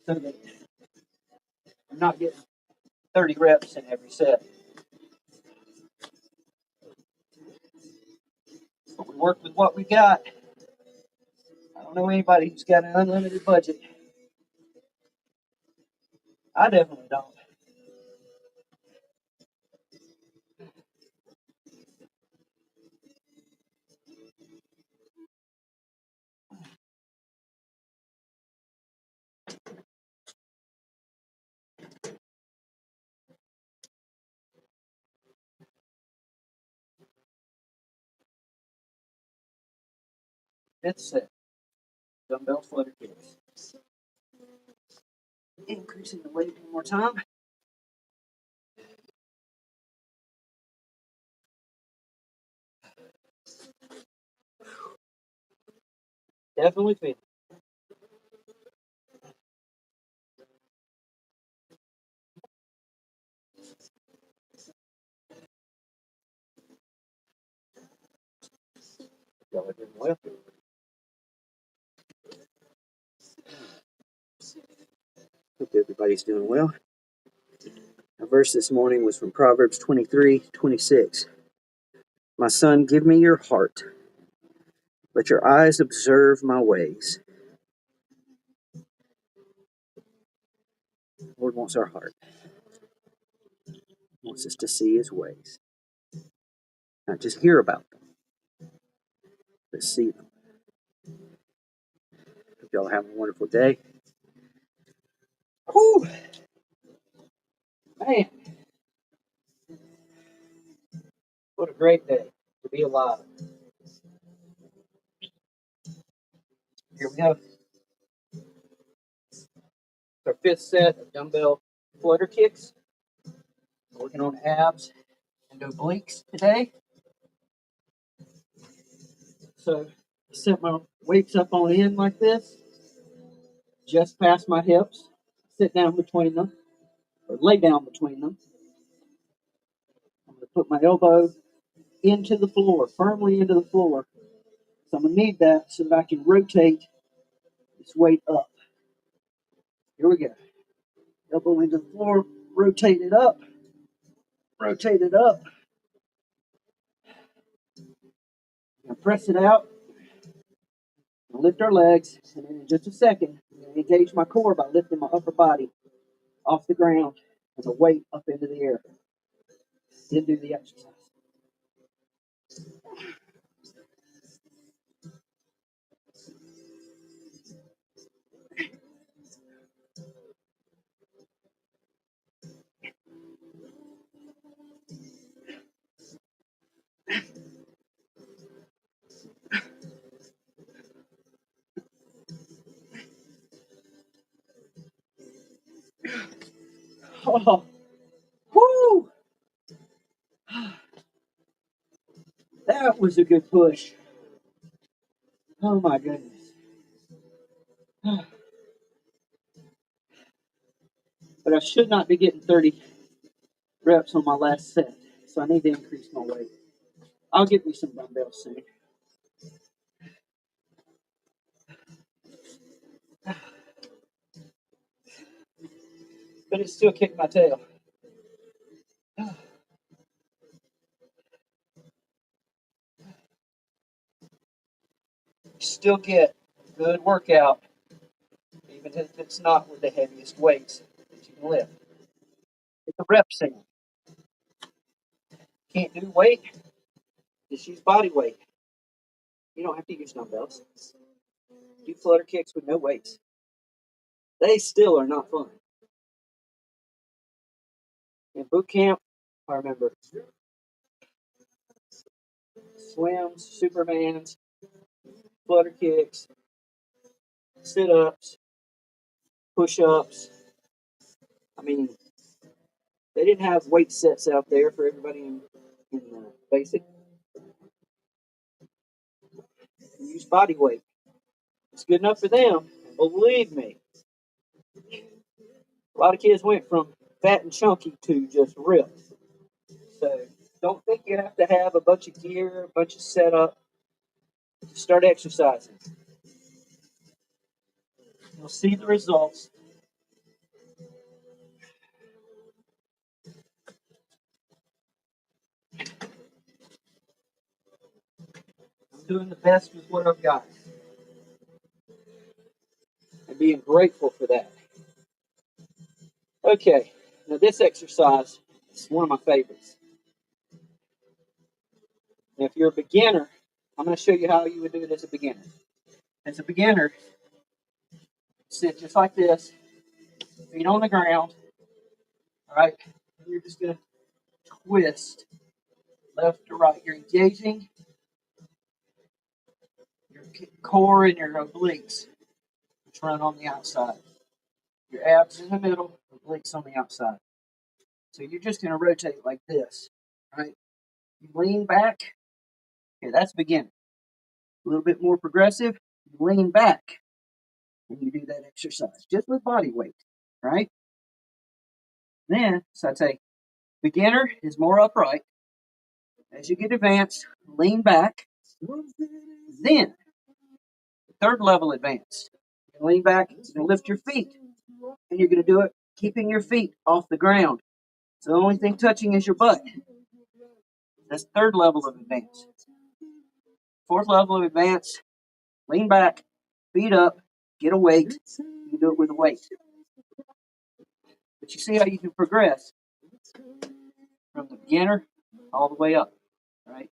so that I'm not getting 30 reps in every set. But we work with what we got. I don't know anybody who's got an unlimited budget. I definitely don't. Fifth set, dumbbell flutter kicks. Increasing the weight one more time. Definitely feel it. Y'all are doing well. Hope everybody's doing well. Our verse this morning was from Proverbs 23:26. My son, give me your heart. Let your eyes observe my ways. The Lord wants our heart. He wants us to see his ways. Not just hear about them, but see them. Hope y'all have a wonderful day. Whew. Man, what a great day to be alive. Here we go. Our fifth set of dumbbell flutter kicks. We're working on abs and obliques today. So set my weights up on end like this, just past my hips. Sit down between them, or lay down between them. I'm going to put my elbow into the floor, firmly into the floor. So I'm going to need that so that I can rotate this weight up. Here we go. Elbow into the floor, rotate it up, rotate it up. Now press it out. I'll lift our legs, and then in just a second, I'm going to engage my core by lifting my upper body off the ground and the weight up into the air. Then do the exercise. Oh, whoo! That was a good push. Oh my goodness. But I should not be getting 30 reps on my last set, so I need to increase my weight. I'll get me some dumbbells soon. But it still kicked my tail. Still get a good workout, even if it's not with the heaviest weights that you can lift. It's a rep thing. Can't do weight, just use body weight. You don't have to use dumbbells. Do flutter kicks with no weights. They still are not fun. In boot camp, I remember swims, supermans, flutter kicks, sit-ups, push-ups. I mean, they didn't have weight sets out there for everybody in basic. Use body weight. It's good enough for them. And believe me, a lot of kids went from fat and chunky to just ripped. So Don't think you have to have a bunch of gear, a bunch of setup to start exercising. You'll see the results. I'm doing the best with what I've got and being grateful for that. Okay, now this exercise is one of my favorites. Now, if you're a beginner, I'm going to show you how you would do it as a beginner. As a beginner, sit just like this, feet on the ground. All right, you're just going to twist left to right. You're engaging your core and your obliques, which run on the outside. Your abs in the middle, obliques on the outside. So you're just going to rotate like this, right? You lean back. Okay, that's beginner. A little bit more progressive. You lean back when you do that exercise, just with body weight, right? Then, so I'd say beginner is more upright. As you get advanced, lean back. Then, third level advanced. You lean back, you're going to lift your feet. And you're going to do it keeping your feet off the ground. So the only thing touching is your butt. That's third level of advanced. Fourth level of advanced, lean back, feet up, get a weight. You can do it with a weight. But you see how you can progress from the beginner all the way up, right?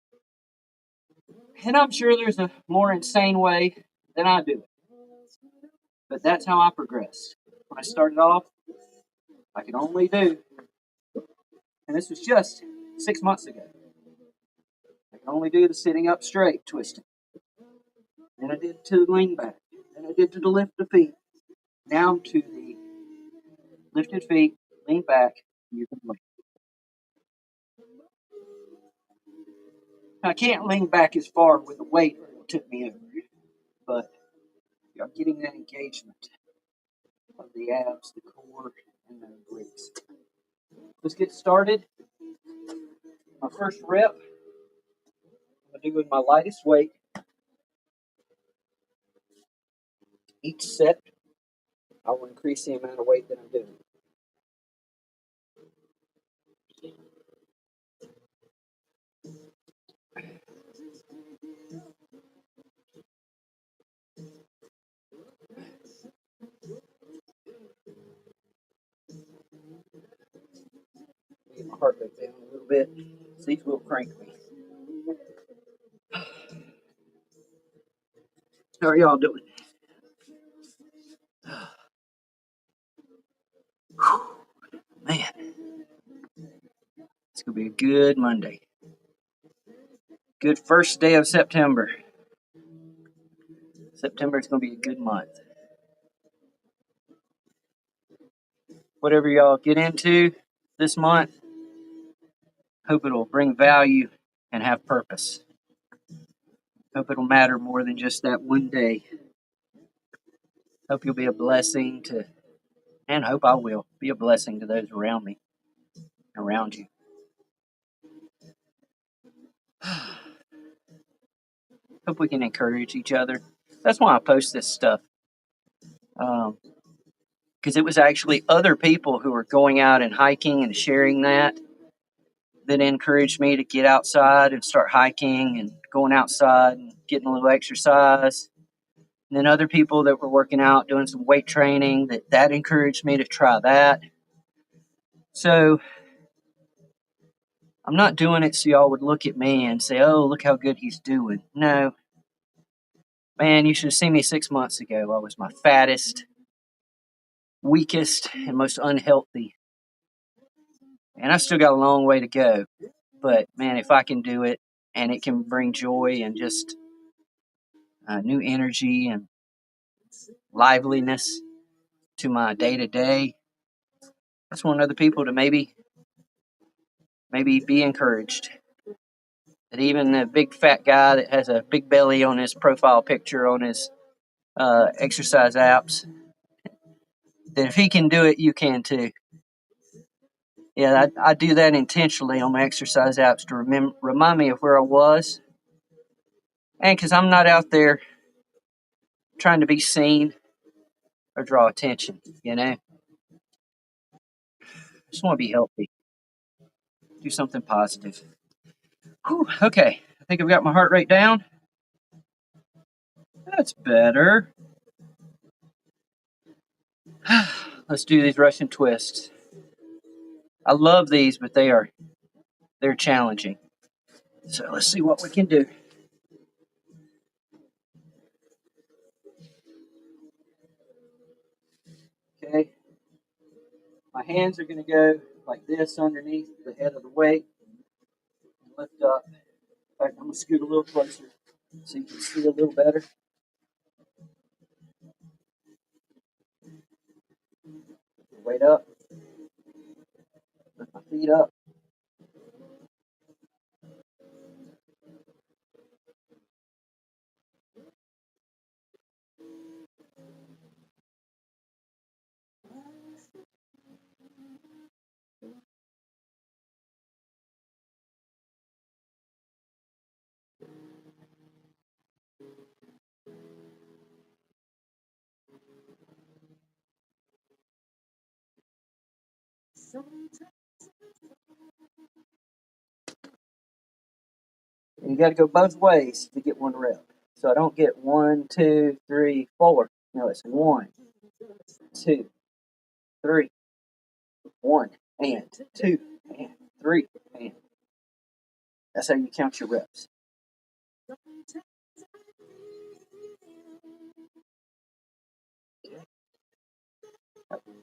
And I'm sure there's a more insane way than I do it. But that's how I progressed. When I started off, I could only do, and this was just 6 months ago, I could only do the sitting up straight twisting. Then I did to the lean back. Then I did to the lift the feet. Down to the lifted feet, lean back, you can lean. Now, I can't lean back as far with the weight or it took me over, but you're getting that engagement of the abs, the core, and the obliques. Let's get started. My first rep, I'm going to do with my lightest weight. Each set, I will increase the amount of weight that I'm doing. Get my heart rate down a little bit. These will crank me. How are y'all doing? Man, it's going to be a good Monday. Good first day of September. September is going to be a good month. Whatever y'all get into this month, hope it'll bring value and have purpose. Hope it'll matter more than just that one day. Hope you'll be a blessing to, and hope I will be a blessing to those around me, around you. Hope we can encourage each other. That's why I post this stuff. Because it was actually other people who were going out and hiking and sharing that encouraged me to get outside and start hiking and going outside and getting a little exercise. And then other people that were working out, doing some weight training, that encouraged me to try that. So I'm not doing it so y'all would look at me and say, oh, look how good he's doing. No. Man, you should have seen me 6 months ago. I was my fattest, weakest, and most unhealthy. And I still got a long way to go. But, man, if I can do it and it can bring joy and just new energy and liveliness to my day-to-day, I just want other people to maybe be encouraged. That even a big fat guy that has a big belly on his profile picture on his exercise apps, that if he can do it, you can too. Yeah, I do that intentionally on my exercise apps to remind me of where I was, and because I'm not out there trying to be seen or draw attention. Just want to be healthy, do something positive. Whew, okay, I think I've got my heart rate down. That's better. Let's do these Russian twists. I love these, but they're challenging. So let's see what we can do. Okay, my hands are going to go like this underneath the head of the weight and lift up. In fact, I'm going to scoot a little closer so you can see a little better. Weight up, lift my feet up. And you got to go both ways to get one rep. So I don't get 1, 2, 3, 4. No, it's 1, 2, 3, 1, and 2, and 3, and. That's how you count your reps.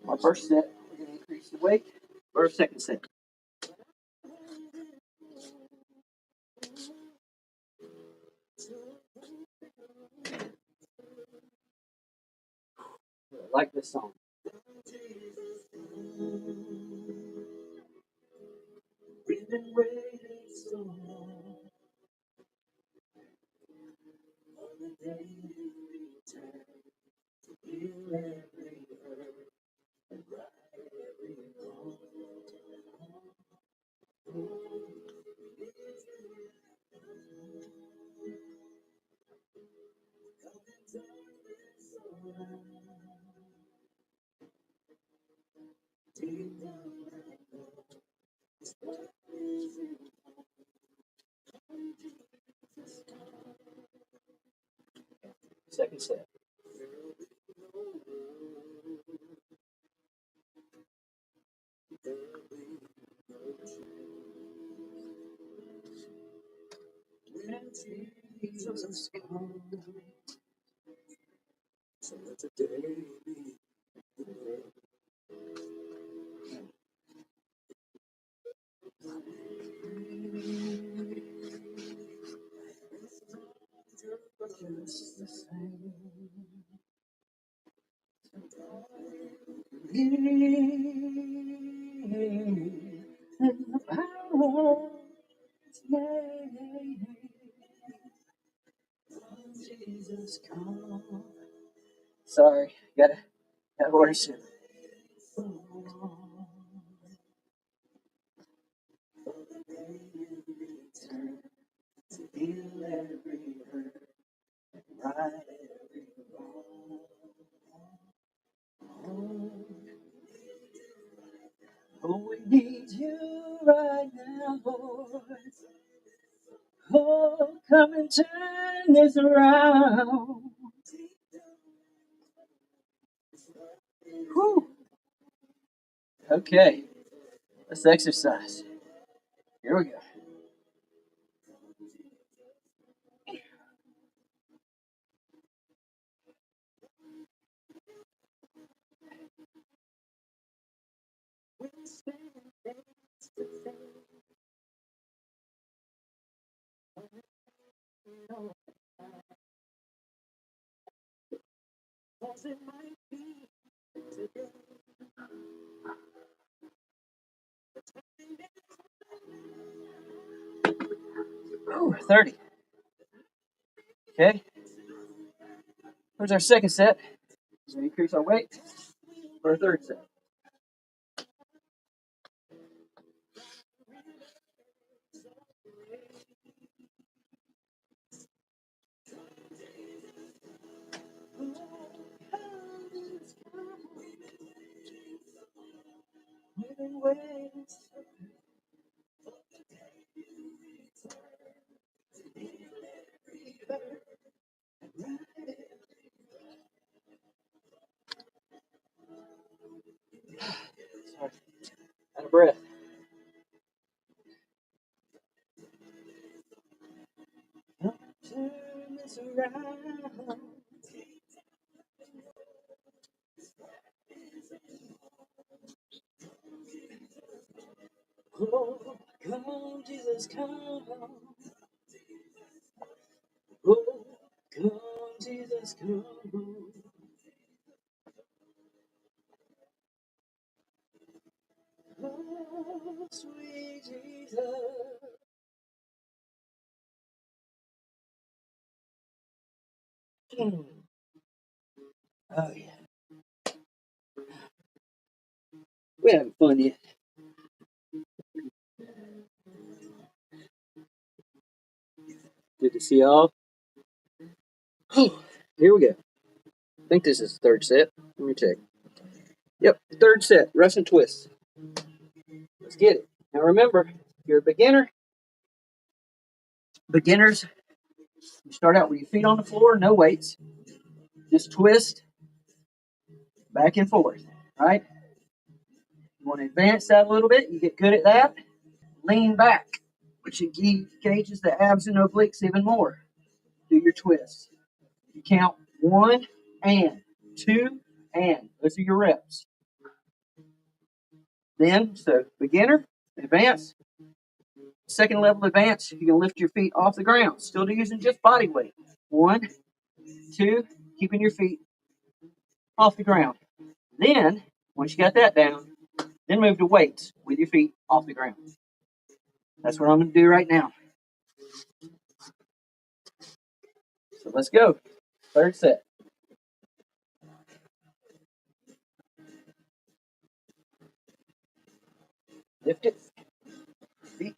My first set, we're going to increase the weight. Or second set. I like this song. We've been waiting so long on the day you return to heal every hurt and right every wrong. Second set. Jesus come, so let the day be. Just the same. In the power of His name, Jesus come. Sorry, gotta worship. To heal every hurt, right every wrong. Oh, we need you right now, Lord. Oh, come and turn this around. Whew. Okay, let's exercise. Here we go. Ooh, 30. Okay, here's our second set. We're gonna increase our weight for our third set. been waiting. Sorry, out of breath. Turn this around. Oh, come, Jesus, come. Oh, come, Jesus, come. Oh, sweet Jesus. Oh, yeah. We're having fun yet. Good to see y'all. Here we go. I think this is the third set. Let me check. Yep, third set, Russian twist. Let's get it. Now remember, if you're a beginner, beginners, you start out with your feet on the floor, no weights. Just twist back and forth, right? You want to advance that a little bit, you get good at that. Lean back, which engages the abs and obliques even more. Do your twists. You count 1 and 2 and. Those are your reps. Then, so beginner, advance. Second level advance, you can lift your feet off the ground, still using just body weight. 1, 2, keeping your feet off the ground. Then, once you got that down, then move to weights with your feet off the ground. That's what I'm going to do right now. So let's go. Third set. Lift it. Feet.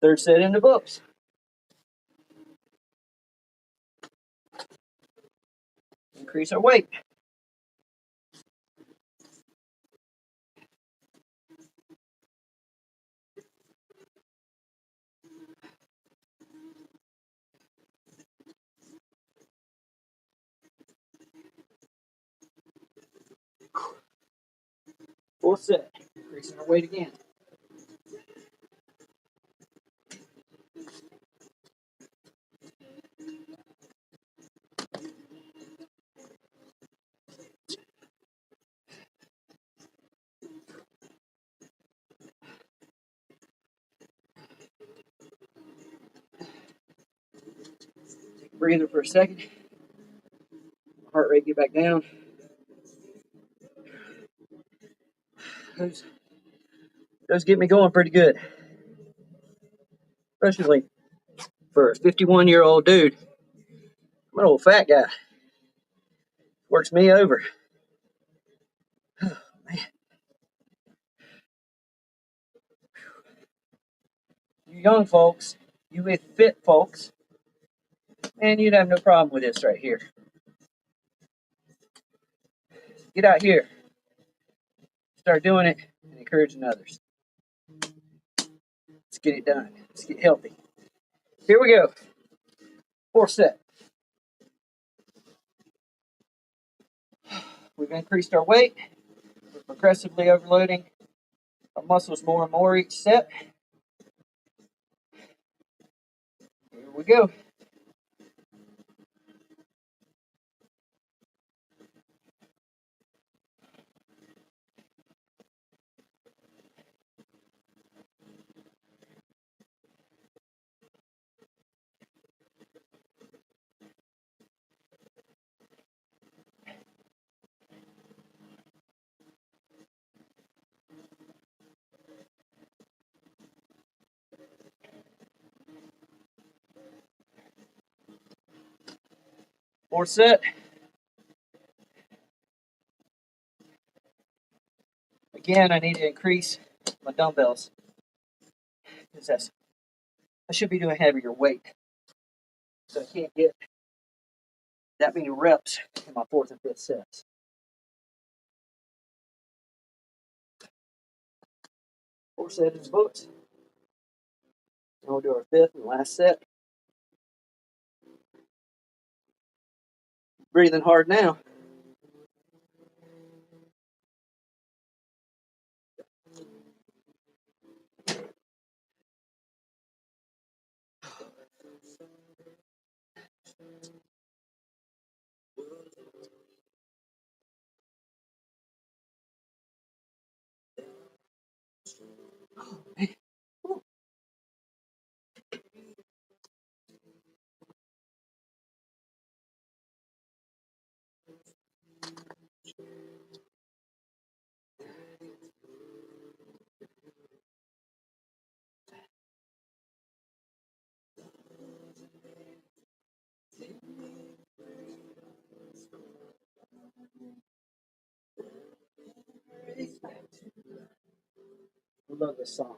Third set in the books. Increase our weight. Fourth set. Increasing our weight again. Take a breather for a second. Heart rate get back down. Those get me going pretty good. Especially for a 51-year-old dude. I'm an old fat guy. Works me over. Oh, man. You young folks, you with fit folks, man, you'd have no problem with this right here. Get out here. Start doing it and encouraging others. Let's get it done. Let's get healthy. Here we go. Fourth set. We've increased our weight. We're progressively overloading our muscles more and more each set. Here we go. Fourth set. Again, I need to increase my dumbbells. Because I should be doing heavier weight. So I can't get that many reps in my fourth and fifth sets. Fourth set is booked. Now we'll do our fifth and last set. Breathing hard now. I love this song.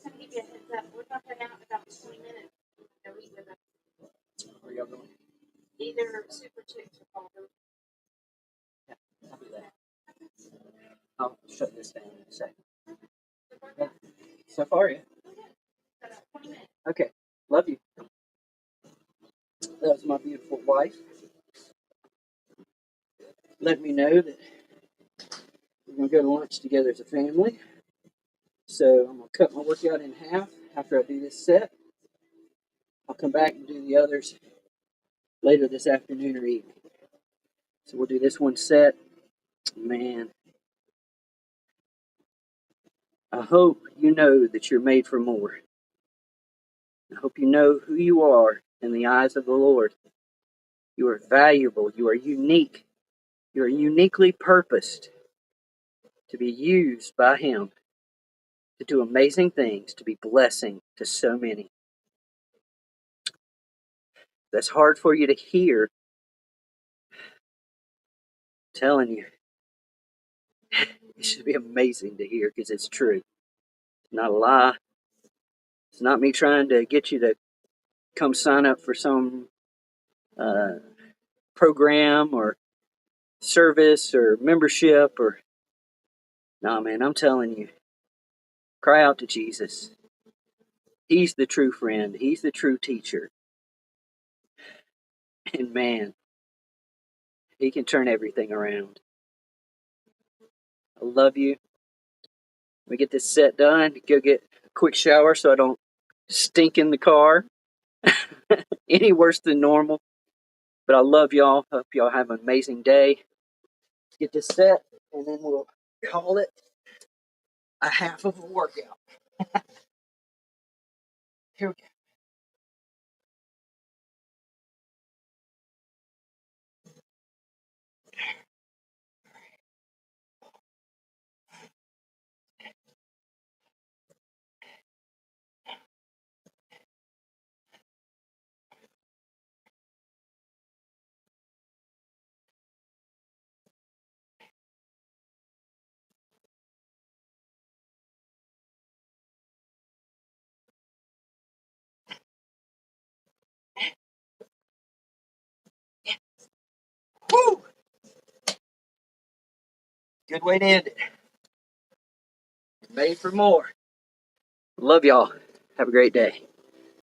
Just to give you a heads up, we're talking out in about 20 minutes. So Where y'all going? either Super Chicks or Culver. I'll do that. I'll shut this down in a second. Yeah. So far, yeah. About 20 minutes. Okay. Love you. That was my beautiful wife. Let me know that we're going to go to lunch together as a family. So I'm going to cut my workout in half after I do this set. I'll come back and do the others later this afternoon or evening. So we'll do this one set. Man, I hope you know that you're made for more. I hope you know who you are in the eyes of the Lord. You are valuable. You are unique. You are uniquely purposed to be used by Him to do amazing things, to be blessing to so many. That's hard for you to hear. I'm telling you, it should be amazing to hear because it's true. It's not a lie. It's not me trying to get you to come sign up for some program or service or membership or no, man, I'm telling you, cry out to Jesus. He's the true friend. He's the true teacher. And man, He can turn everything around. I love you. Let me get this set done. Go get a quick shower so I don't stink in the car any worse than normal. But I love y'all. Hope y'all have an amazing day. Get this set, and then we'll call it a half of a workout. Here we go. Woo! Good way to end it. Made for more. Love y'all. Have a great day.